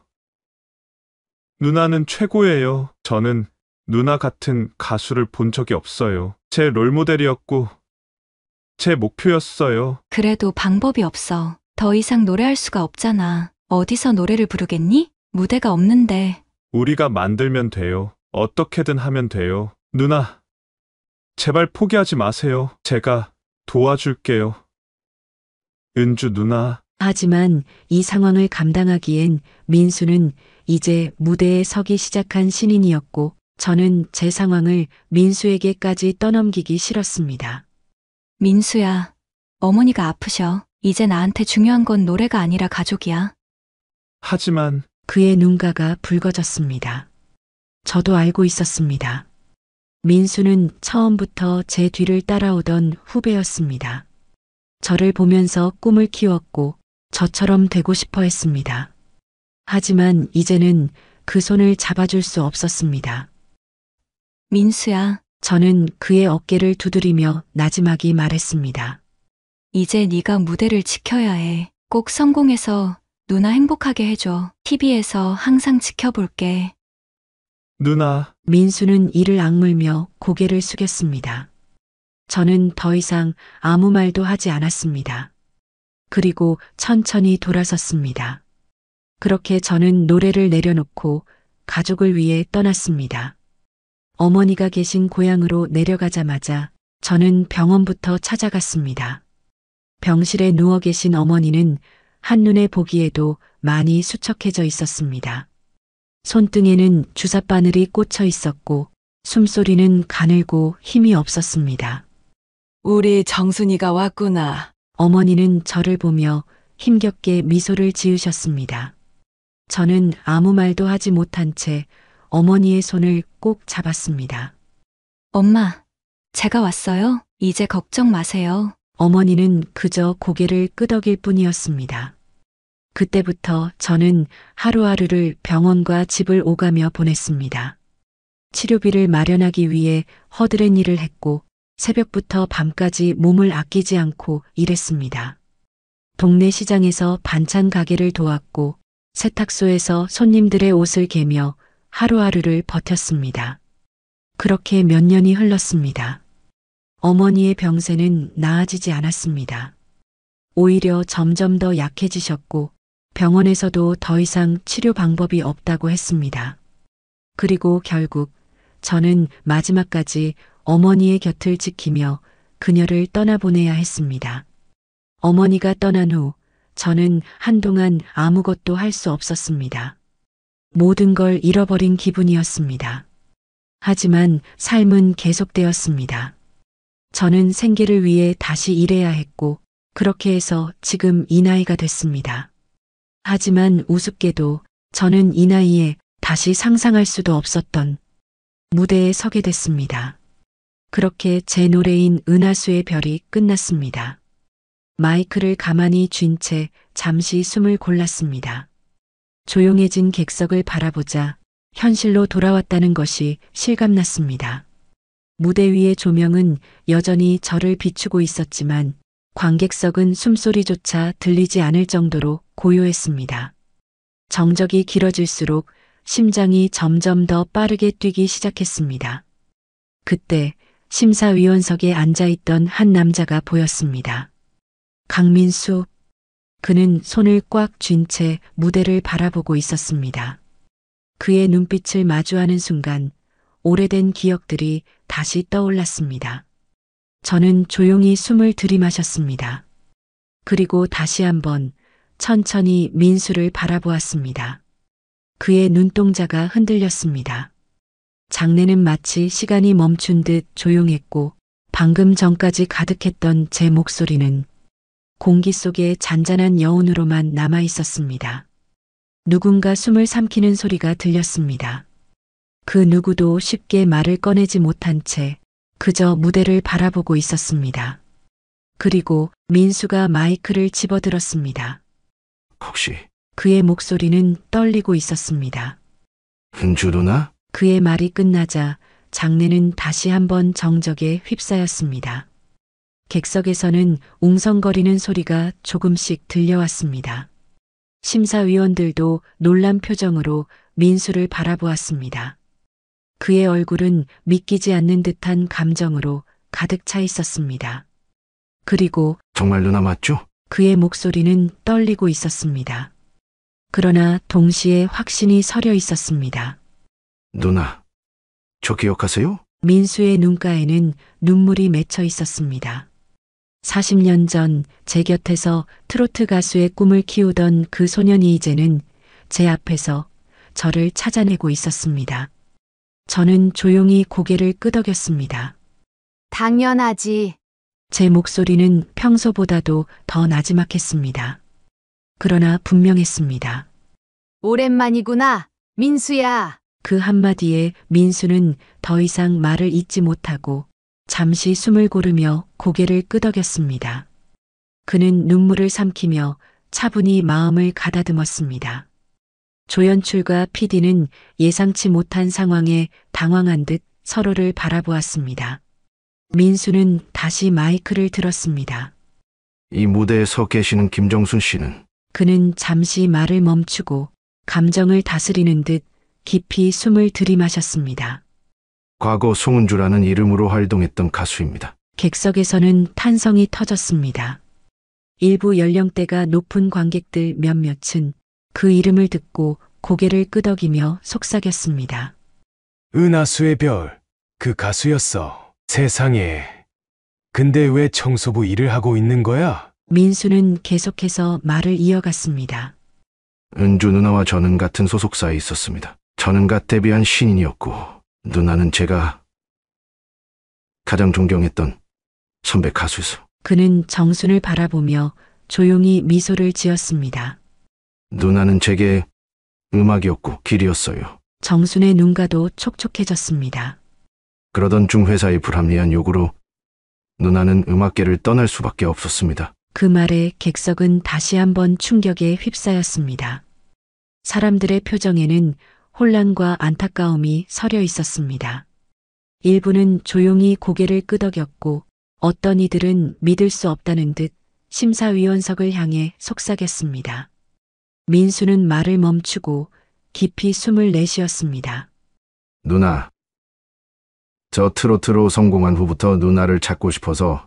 누나는 최고예요. 저는 누나 같은 가수를 본 적이 없어요. 제 롤모델이었고 제 목표였어요. 그래도 방법이 없어. 더 이상 노래할 수가 없잖아. 어디서 노래를 부르겠니? 무대가 없는데. 우리가 만들면 돼요. 어떻게든 하면 돼요. 누나, 제발 포기하지 마세요. 제가 도와줄게요. 은주 누나, 하지만 이 상황을 감당하기엔 민수는 이제 무대에 서기 시작한 신인이었고 저는 제 상황을 민수에게까지 떠넘기기 싫었습니다. 민수야, 어머니가 아프셔. 이제 나한테 중요한 건 노래가 아니라 가족이야. 하지만 그의 눈가가 붉어졌습니다. 저도 알고 있었습니다. 민수는 처음부터 제 뒤를 따라오던 후배였습니다. 저를 보면서 꿈을 키웠고 저처럼 되고 싶어 했습니다. 하지만 이제는 그 손을 잡아줄 수 없었습니다. 민수야, 저는 그의 어깨를 두드리며 나지막이 말했습니다. 이제 네가 무대를 지켜야 해. 꼭 성공해서 누나 행복하게 해줘. TV에서 항상 지켜볼게. 누나, 민수는 이를 악물며 고개를 숙였습니다. 저는 더 이상 아무 말도 하지 않았습니다. 그리고 천천히 돌아섰습니다. 그렇게 저는 노래를 내려놓고 가족을 위해 떠났습니다. 어머니가 계신 고향으로 내려가자마자 저는 병원부터 찾아갔습니다. 병실에 누워 계신 어머니는 한눈에 보기에도 많이 수척해져 있었습니다. 손등에는 주사바늘이 꽂혀 있었고 숨소리는 가늘고 힘이 없었습니다. 우리 정순이가 왔구나. 어머니는 저를 보며 힘겹게 미소를 지으셨습니다. 저는 아무 말도 하지 못한 채 어머니의 손을 꼭 잡았습니다. 엄마, 제가 왔어요. 이제 걱정 마세요. 어머니는 그저 고개를 끄덕일 뿐이었습니다. 그때부터 저는 하루하루를 병원과 집을 오가며 보냈습니다. 치료비를 마련하기 위해 허드렛 일을 했고 새벽부터 밤까지 몸을 아끼지 않고 일했습니다. 동네 시장에서 반찬 가게를 도왔고 세탁소에서 손님들의 옷을 개며 하루하루를 버텼습니다. 그렇게 몇 년이 흘렀습니다. 어머니의 병세는 나아지지 않았습니다. 오히려 점점 더 약해지셨고 병원에서도 더 이상 치료 방법이 없다고 했습니다. 그리고 결국 저는 마지막까지 어머니의 곁을 지키며 그녀를 떠나보내야 했습니다. 어머니가 떠난 후 저는 한동안 아무것도 할 수 없었습니다. 모든 걸 잃어버린 기분이었습니다. 하지만 삶은 계속되었습니다. 저는 생계를 위해 다시 일해야 했고 그렇게 해서 지금 이 나이가 됐습니다. 하지만 우습게도 저는 이 나이에 다시 상상할 수도 없었던 무대에 서게 됐습니다. 그렇게 제 노래인 은하수의 별이 끝났습니다. 마이크를 가만히 쥔 채 잠시 숨을 골랐습니다. 조용해진 객석을 바라보자 현실로 돌아왔다는 것이 실감났습니다. 무대 위의 조명은 여전히 저를 비추고 있었지만 관객석은 숨소리조차 들리지 않을 정도로 고요했습니다. 정적이 길어질수록 심장이 점점 더 빠르게 뛰기 시작했습니다. 그때 심사위원석에 앉아있던 한 남자가 보였습니다. 강민수. 그는 손을 꽉 쥔 채 무대를 바라보고 있었습니다. 그의 눈빛을 마주하는 순간 오래된 기억들이 다시 떠올랐습니다. 저는 조용히 숨을 들이마셨습니다. 그리고 다시 한번 천천히 민수를 바라보았습니다. 그의 눈동자가 흔들렸습니다. 장내는 마치 시간이 멈춘 듯 조용했고 방금 전까지 가득했던 제 목소리는 공기 속에 잔잔한 여운으로만 남아 있었습니다. 누군가 숨을 삼키는 소리가 들렸습니다. 그 누구도 쉽게 말을 꺼내지 못한 채 그저 무대를 바라보고 있었습니다. 그리고 민수가 마이크를 집어들었습니다. 혹시 그의 목소리는 떨리고 있었습니다. 은주 누나? 그의 말이 끝나자 장내는 다시 한번 정적에 휩싸였습니다. 객석에서는 웅성거리는 소리가 조금씩 들려왔습니다. 심사위원들도 놀란 표정으로 민수를 바라보았습니다. 그의 얼굴은 믿기지 않는 듯한 감정으로 가득 차 있었습니다. 그리고 정말 누나 맞죠? 그의 목소리는 떨리고 있었습니다. 그러나 동시에 확신이 서려 있었습니다. 누나, 저 기억하세요? 민수의 눈가에는 눈물이 맺혀 있었습니다. 40년 전 제 곁에서 트로트 가수의 꿈을 키우던 그 소년이 이제는 제 앞에서 저를 찾아내고 있었습니다. 저는 조용히 고개를 끄덕였습니다. 당연하지. 제 목소리는 평소보다도 더 나지막했습니다. 그러나 분명했습니다. 오랜만이구나, 민수야. 그 한마디에 민수는 더 이상 말을 잇지 못하고 잠시 숨을 고르며 고개를 끄덕였습니다. 그는 눈물을 삼키며 차분히 마음을 가다듬었습니다. 조연출과 PD는 예상치 못한 상황에 당황한 듯 서로를 바라보았습니다. 민수는 다시 마이크를 들었습니다. 이 무대에 서 계시는 김정순 씨는 그는 잠시 말을 멈추고 감정을 다스리는 듯 깊이 숨을 들이마셨습니다. 과거 송은주라는 이름으로 활동했던 가수입니다. 객석에서는 탄성이 터졌습니다. 일부 연령대가 높은 관객들 몇몇은 그 이름을 듣고 고개를 끄덕이며 속삭였습니다. 은하수의 별, 그 가수였어. 세상에. 근데 왜 청소부 일을 하고 있는 거야? 민수는 계속해서 말을 이어갔습니다. 은주 누나와 저는 같은 소속사에 있었습니다. 저는 갓 데뷔한 신인이었고 누나는 제가 가장 존경했던 선배 가수였어. 그는 정순을 바라보며 조용히 미소를 지었습니다. 누나는 제게 음악이었고 길이었어요. 정순의 눈가도 촉촉해졌습니다. 그러던 중 회사의 불합리한 요구로 누나는 음악계를 떠날 수밖에 없었습니다. 그 말에 객석은 다시 한번 충격에 휩싸였습니다. 사람들의 표정에는 혼란과 안타까움이 서려 있었습니다. 일부는 조용히 고개를 끄덕였고 어떤 이들은 믿을 수 없다는 듯 심사위원석을 향해 속삭였습니다. 민수는 말을 멈추고 깊이 숨을 내쉬었습니다. 누나, 저 트로트로 성공한 후부터 누나를 찾고 싶어서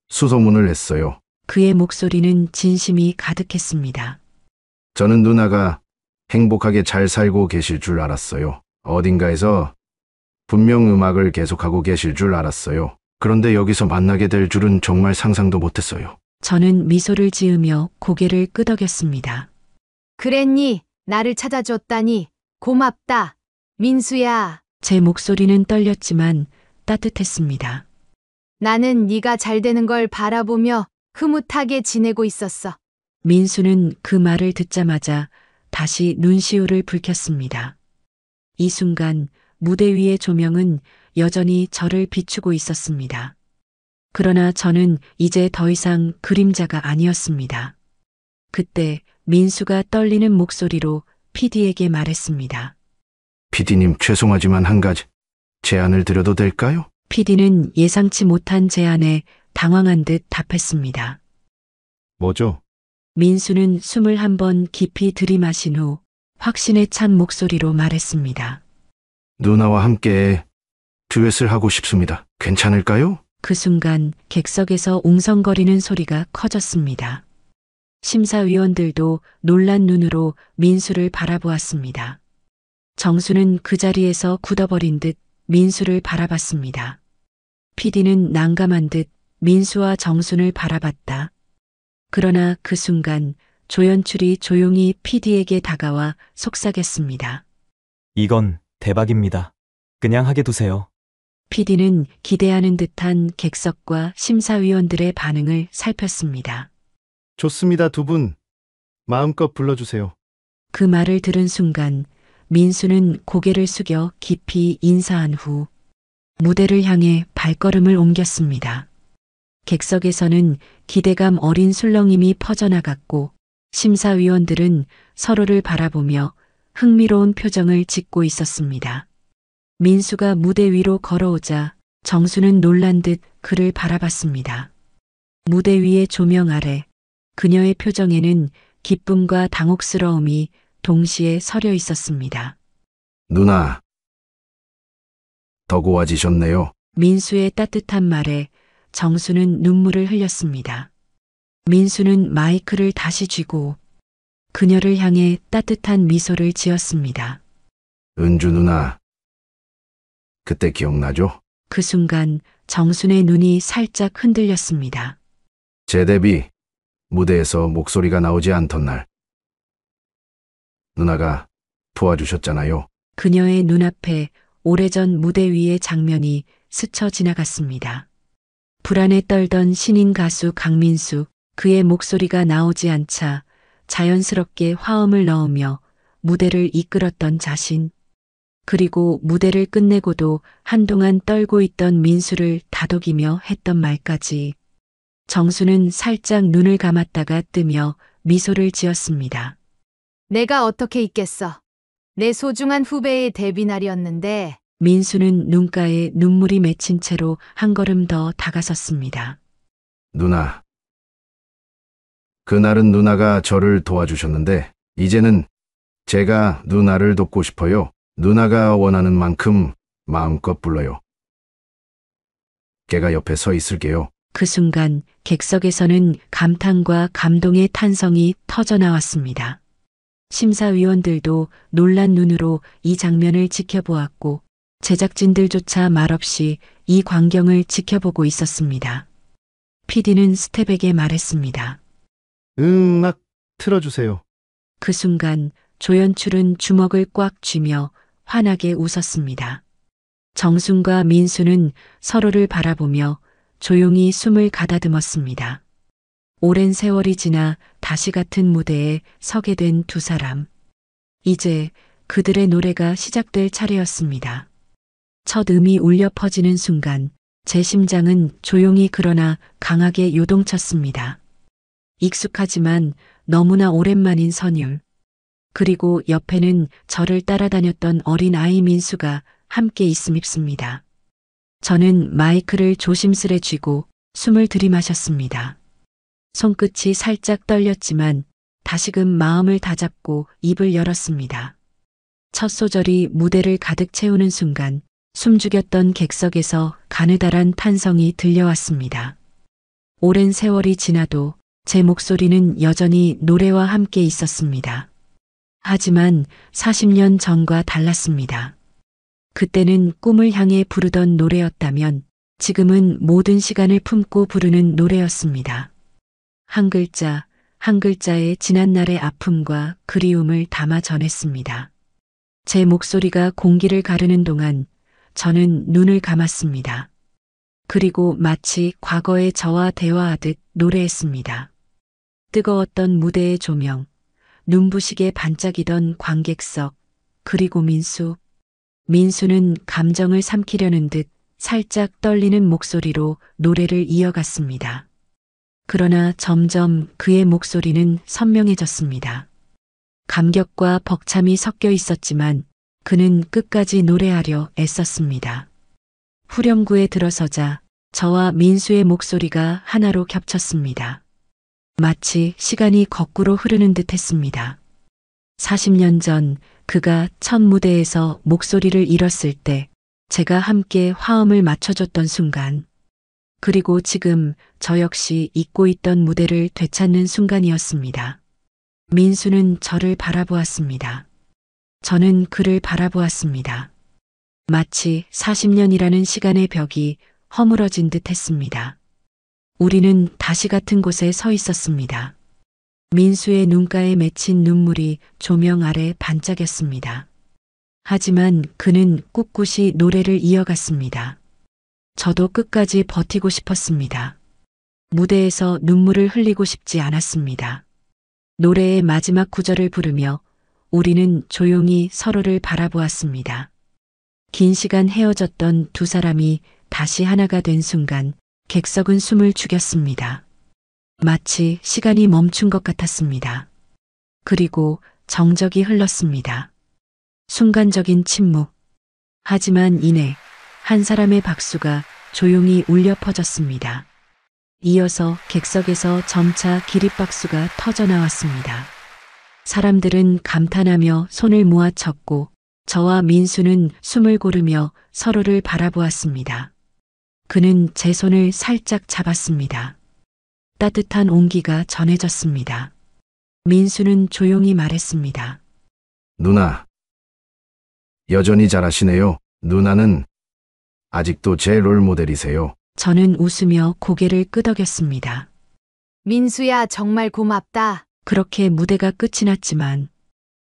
수소문을 했어요. 그의 목소리는 진심이 가득했습니다. 저는 누나가 행복하게 잘 살고 계실 줄 알았어요. 어딘가에서 분명 음악을 계속하고 계실 줄 알았어요. 그런데 여기서 만나게 될 줄은 정말 상상도 못했어요. 저는 미소를 지으며 고개를 끄덕였습니다. 그랬니? 나를 찾아줬다니. 고맙다, 민수야. 제 목소리는 떨렸지만 따뜻했습니다. 나는 네가 잘 되는 걸 바라보며 흐뭇하게 지내고 있었어. 민수는 그 말을 듣자마자 다시 눈시울을 붉혔습니다. 이 순간 무대 위의 조명은 여전히 저를 비추고 있었습니다. 그러나 저는 이제 더 이상 그림자가 아니었습니다. 그때 민수가 떨리는 목소리로 PD에게 말했습니다. PD님, 죄송하지만 한 가지 제안을 드려도 될까요? PD는 예상치 못한 제안에 당황한 듯 답했습니다. 뭐죠? 민수는 숨을 한번 깊이 들이마신 후 확신에 찬 목소리로 말했습니다. 누나와 함께 듀엣을 하고 싶습니다. 괜찮을까요? 그 순간 객석에서 웅성거리는 소리가 커졌습니다. 심사위원들도 놀란 눈으로 민수를 바라보았습니다. 정수는 그 자리에서 굳어버린 듯 민수를 바라봤습니다. PD는 난감한 듯 민수와 정순을 바라봤다. 그러나 그 순간 조연출이 조용히 PD에게 다가와 속삭였습니다. 이건 대박입니다. 그냥 하게 두세요. PD는 기대하는 듯한 객석과 심사위원들의 반응을 살폈습니다. 좋습니다, 두 분. 마음껏 불러주세요. 그 말을 들은 순간 민수는 고개를 숙여 깊이 인사한 후 무대를 향해 발걸음을 옮겼습니다. 객석에서는 기대감 어린 술렁임이 퍼져나갔고 심사위원들은 서로를 바라보며 흥미로운 표정을 짓고 있었습니다. 민수가 무대 위로 걸어오자 정수는 놀란 듯 그를 바라봤습니다. 무대 위의 조명 아래 그녀의 표정에는 기쁨과 당혹스러움이 동시에 서려 있었습니다. 누나, 더 고와지셨네요. 민수의 따뜻한 말에 정수는 눈물을 흘렸습니다. 민수는 마이크를 다시 쥐고 그녀를 향해 따뜻한 미소를 지었습니다. 은주 누나, 그때 기억나죠? 그 순간 정순의 눈이 살짝 흔들렸습니다. 제 데뷔 무대에서 목소리가 나오지 않던 날 누나가 도와주셨잖아요. 그녀의 눈앞에 오래전 무대 위의 장면이 스쳐 지나갔습니다. 불안에 떨던 신인 가수 강민수, 그의 목소리가 나오지 않자 자연스럽게 화음을 넣으며 무대를 이끌었던 자신, 그리고 무대를 끝내고도 한동안 떨고 있던 민수를 다독이며 했던 말까지. 정수는 살짝 눈을 감았다가 뜨며 미소를 지었습니다. 내가 어떻게 있겠어. 내 소중한 후배의 데뷔 날이었는데. 민수는 눈가에 눈물이 맺힌 채로 한 걸음 더 다가섰습니다. 누나, 그날은 누나가 저를 도와주셨는데 이제는 제가 누나를 돕고 싶어요. 누나가 원하는 만큼 마음껏 불러요. 걔가 옆에 서 있을게요. 그 순간 객석에서는 감탄과 감동의 탄성이 터져 나왔습니다. 심사위원들도 놀란 눈으로 이 장면을 지켜보았고 제작진들조차 말없이 이 광경을 지켜보고 있었습니다. PD는 스텝에게 말했습니다. 음악 틀어주세요. 그 순간 조연출은 주먹을 꽉 쥐며 환하게 웃었습니다. 정순과 민수는 서로를 바라보며 조용히 숨을 가다듬었습니다. 오랜 세월이 지나 다시 같은 무대에 서게 된 두 사람. 이제 그들의 노래가 시작될 차례였습니다. 첫 음이 울려 퍼지는 순간 제 심장은 조용히 그러나 강하게 요동쳤습니다. 익숙하지만 너무나 오랜만인 선율. 그리고 옆에는 저를 따라다녔던 어린 아이 민수가 함께 있음입습니다. 저는 마이크를 조심스레 쥐고 숨을 들이마셨습니다. 손끝이 살짝 떨렸지만 다시금 마음을 다잡고 입을 열었습니다. 첫 소절이 무대를 가득 채우는 순간 숨죽였던 객석에서 가느다란 탄성이 들려왔습니다. 오랜 세월이 지나도 제 목소리는 여전히 노래와 함께 있었습니다. 하지만 40년 전과 달랐습니다. 그때는 꿈을 향해 부르던 노래였다면 지금은 모든 시간을 품고 부르는 노래였습니다. 한 글자, 한 글자에 지난날의 아픔과 그리움을 담아 전했습니다. 제 목소리가 공기를 가르는 동안 저는 눈을 감았습니다. 그리고 마치 과거의 저와 대화하듯 노래했습니다. 뜨거웠던 무대의 조명, 눈부시게 반짝이던 관객석, 그리고 민수는 감정을 삼키려는 듯 살짝 떨리는 목소리로 노래를 이어갔습니다. 그러나 점점 그의 목소리는 선명해졌습니다. 감격과 벅참이 섞여 있었지만 그는 끝까지 노래하려 애썼습니다. 후렴구에 들어서자 저와 민수의 목소리가 하나로 겹쳤습니다. 마치 시간이 거꾸로 흐르는 듯 했습니다. 40년 전 그가 첫 무대에서 목소리를 잃었을 때 제가 함께 화음을 맞춰줬던 순간, 그리고 지금 저 역시 잊고 있던 무대를 되찾는 순간이었습니다. 민수는 저를 바라보았습니다. 저는 그를 바라보았습니다. 마치 40년이라는 시간의 벽이 허물어진 듯 했습니다. 우리는 다시 같은 곳에 서 있었습니다. 민수의 눈가에 맺힌 눈물이 조명 아래 반짝였습니다. 하지만 그는 꿋꿋이 노래를 이어갔습니다. 저도 끝까지 버티고 싶었습니다. 무대에서 눈물을 흘리고 싶지 않았습니다. 노래의 마지막 구절을 부르며 우리는 조용히 서로를 바라보았습니다. 긴 시간 헤어졌던 두 사람이 다시 하나가 된 순간 객석은 숨을 죽였습니다. 마치 시간이 멈춘 것 같았습니다. 그리고 정적이 흘렀습니다. 순간적인 침묵. 하지만 이내 한 사람의 박수가 조용히 울려 퍼졌습니다. 이어서 객석에서 점차 기립박수가 터져 나왔습니다. 사람들은 감탄하며 손을 모아 쳤고 저와 민수는 숨을 고르며 서로를 바라보았습니다. 그는 제 손을 살짝 잡았습니다. 따뜻한 온기가 전해졌습니다. 민수는 조용히 말했습니다. 누나, 여전히 잘하시네요. 누나는 아직도 제 롤모델이세요. 저는 웃으며 고개를 끄덕였습니다. 민수야, 정말 고맙다. 그렇게 무대가 끝이 났지만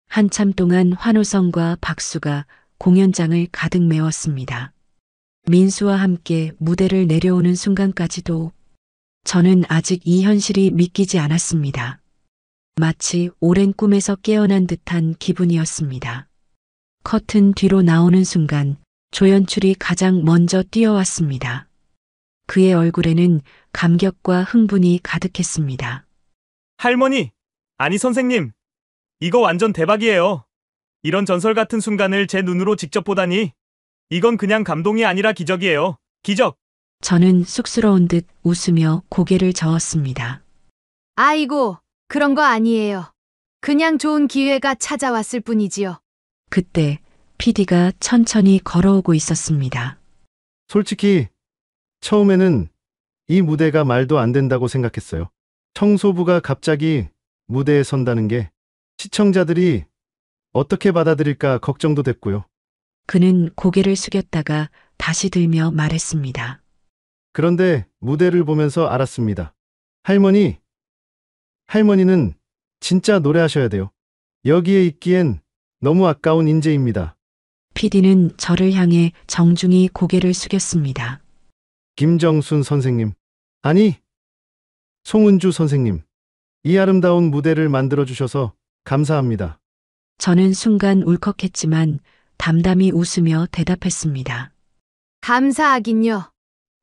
한참 동안 환호성과 박수가 공연장을 가득 메웠습니다. 민수와 함께 무대를 내려오는 순간까지도 저는 아직 이 현실이 믿기지 않았습니다. 마치 오랜 꿈에서 깨어난 듯한 기분이었습니다. 커튼 뒤로 나오는 순간 조연출이 가장 먼저 뛰어왔습니다. 그의 얼굴에는 감격과 흥분이 가득했습니다. 할머니! 아니 선생님! 이거 완전 대박이에요. 이런 전설 같은 순간을 제 눈으로 직접 보다니. 이건 그냥 감동이 아니라 기적이에요. 기적! 저는 쑥스러운 듯 웃으며 고개를 저었습니다. 아이고, 그런 거 아니에요. 그냥 좋은 기회가 찾아왔을 뿐이지요. 그때 PD가 천천히 걸어오고 있었습니다. 솔직히 처음에는 이 무대가 말도 안 된다고 생각했어요. 청소부가 갑자기 무대에 선다는 게 시청자들이 어떻게 받아들일까 걱정도 됐고요. 그는 고개를 숙였다가 다시 들며 말했습니다. 그런데 무대를 보면서 알았습니다. 할머니는 진짜 노래하셔야 돼요. 여기에 있기엔 너무 아까운 인재입니다. PD는 저를 향해 정중히 고개를 숙였습니다. 김정순 선생님, 아니, 송은주 선생님, 이 아름다운 무대를 만들어주셔서 감사합니다. 저는 순간 울컥했지만 담담히 웃으며 대답했습니다. 감사하긴요.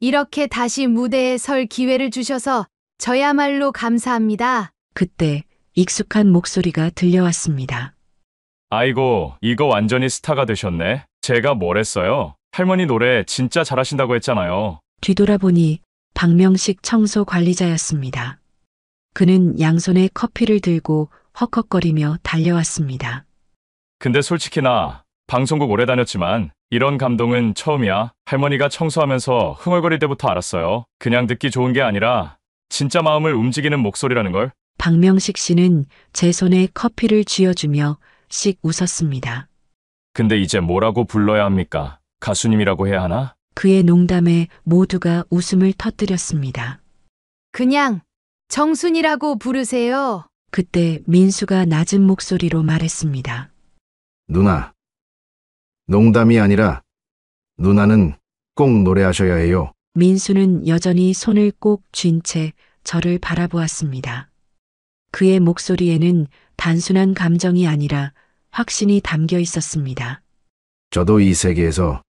이렇게 다시 무대에 설 기회를 주셔서 저야말로 감사합니다. 그때 익숙한 목소리가 들려왔습니다. 아이고, 이거 완전히 스타가 되셨네. 제가 뭘 했어요? 할머니 노래 진짜 잘하신다고 했잖아요. 뒤돌아보니 박명식 청소 관리자였습니다. 그는 양손에 커피를 들고 헉헉거리며 달려왔습니다. 근데 솔직히 나 방송국 오래 다녔지만 이런 감동은 처음이야. 할머니가 청소하면서 흥얼거릴 때부터 알았어요. 그냥 듣기 좋은 게 아니라 진짜 마음을 움직이는 목소리라는 걸. 박명식 씨는 제 손에 커피를 쥐어주며 씩 웃었습니다. 근데 이제 뭐라고 불러야 합니까? 가수님이라고 해야 하나? 그의 농담에 모두가 웃음을 터뜨렸습니다. 그냥 정순이라고 부르세요. 그때 민수가 낮은 목소리로 말했습니다. 누나, 농담이 아니라 누나는 꼭 노래하셔야 해요. 민수는 여전히 손을 꼭 쥔 채 저를 바라보았습니다. 그의 목소리에는 단순한 감정이 아니라 확신이 담겨 있었습니다. 저도 이 세계에서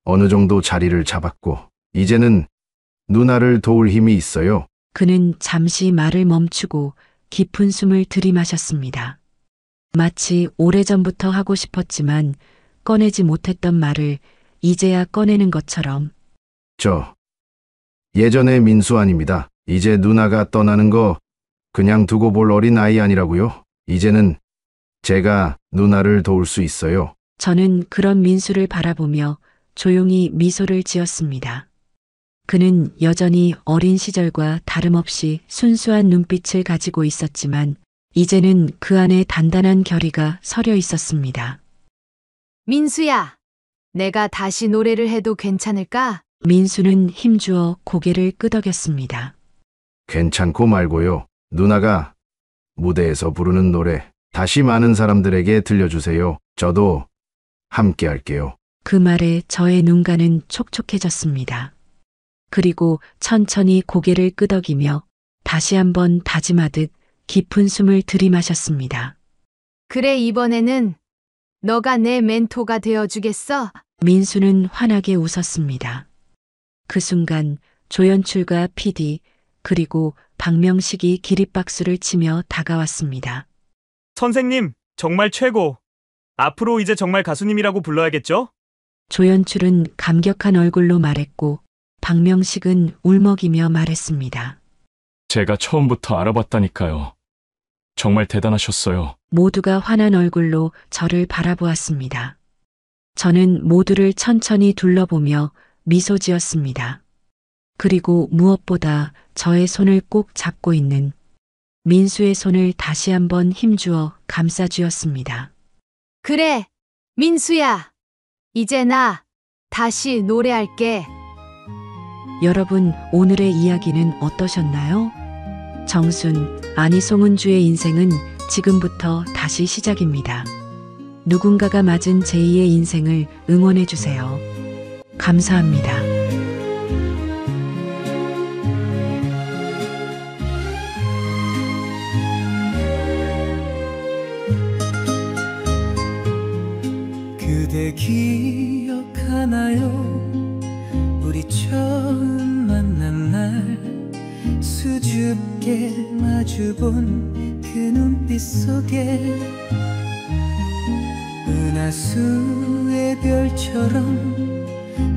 어느 정도 자리를 잡았고 이제는 누나를 도울 힘이 있어요. 그는 잠시 말을 멈추고 깊은 숨을 들이마셨습니다. 마치 오래전부터 하고 싶었지만 꺼내지 못했던 말을 이제야 꺼내는 것처럼. 저 예전의 민수 아닙니다. 이제 누나가 떠나는 거 그냥 두고 볼 어린 아이 아니라고요. 이제는 제가 누나를 도울 수 있어요. 저는 그런 민수를 바라보며 조용히 미소를 지었습니다. 그는 여전히 어린 시절과 다름없이 순수한 눈빛을 가지고 있었지만 이제는 그 안에 단단한 결의가 서려 있었습니다. 민수야, 내가 다시 노래를 해도 괜찮을까? 민수는 힘주어 고개를 끄덕였습니다. 괜찮고 말고요. 누나가 무대에서 부르는 노래 다시 많은 사람들에게 들려주세요. 저도 함께 할게요. 그 말에 저의 눈가는 촉촉해졌습니다. 그리고 천천히 고개를 끄덕이며 다시 한번 다짐하듯 깊은 숨을 들이마셨습니다. 그래, 이번에는 너가 내 멘토가 되어주겠어? 민수는 환하게 웃었습니다. 그 순간 조연출과 PD 그리고 박명식이 기립박수를 치며 다가왔습니다. 선생님, 정말 최고. 앞으로 이제 정말 가수님이라고 불러야겠죠? 조연출은 감격한 얼굴로 말했고 박명식은 울먹이며 말했습니다. 제가 처음부터 알아봤다니까요. 정말 대단하셨어요. 모두가 환한 얼굴로 저를 바라보았습니다. 저는 모두를 천천히 둘러보며 미소 지었습니다. 그리고 무엇보다 저의 손을 꼭 잡고 있는 민수의 손을 다시 한번 힘주어 감싸주었습니다. 그래, 민수야. 이제 나 다시 노래할게. 여러분, 오늘의 이야기는 어떠셨나요? 정순, 아니 송은주의 인생은 지금부터 다시 시작입니다. 누군가가 맞은 제2의 인생을 응원해주세요. 감사합니다. 그대 기억하나요? 우리 처음 만난 날 수줍게 마주본 그 눈빛 속에 은하수의 별처럼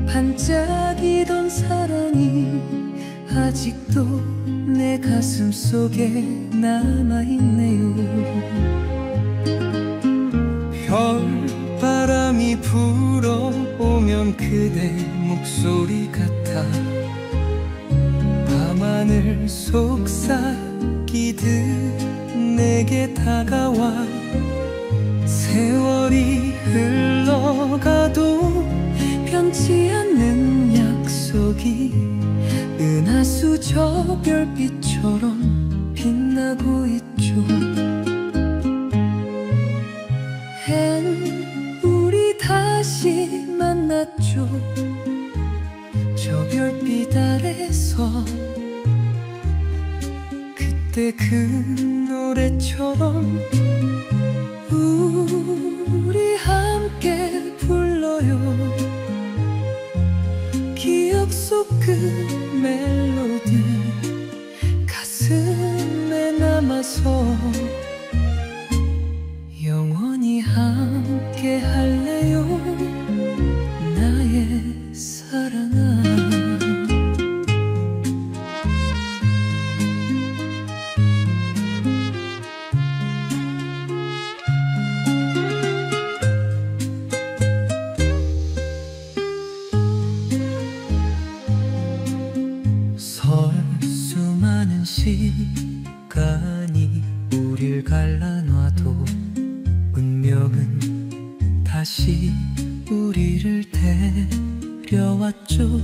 반짝이던 사랑이 아직도 내 가슴 속에 남아있네요. 바람이 불어오면 그대 목소리 같아 밤하늘 속삭이듯 내게 다가와 세월이 흘러가도 변치 않는 약속이 은하수 저 별빛처럼 빛나고 있죠. 우리 다시 만났죠. 저 별빛 아래서 그때 그 노래처럼 우리 함께 불러요. 기억 속 그 멜로디 가슴에 남아서 영원히 함께 할래요. 나의 사랑아. 수많은 시간이 우릴 갈라놔도 운명은 다시 우리를 데려왔죠.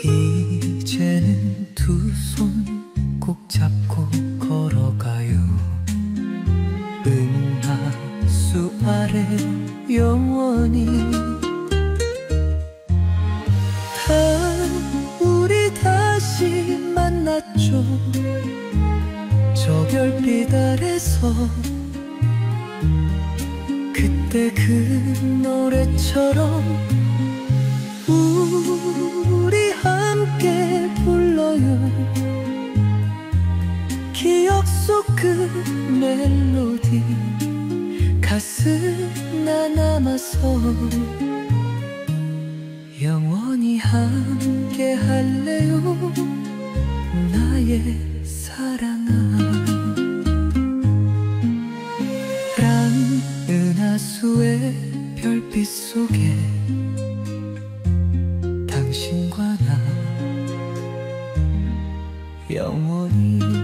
이제는 두 손 꼭 잡고 걸어가요. 은하수 아래 영원히 우리 다시 만났죠. 저 별빛 아래서 그때 그 노래처럼 우리 함께 불러요. 기억 속 그 멜로디 가슴에 남아서 영원히 함께 할래요. 나의 사랑아. 란 은하수의 별빛 속에 당신과 나 영원히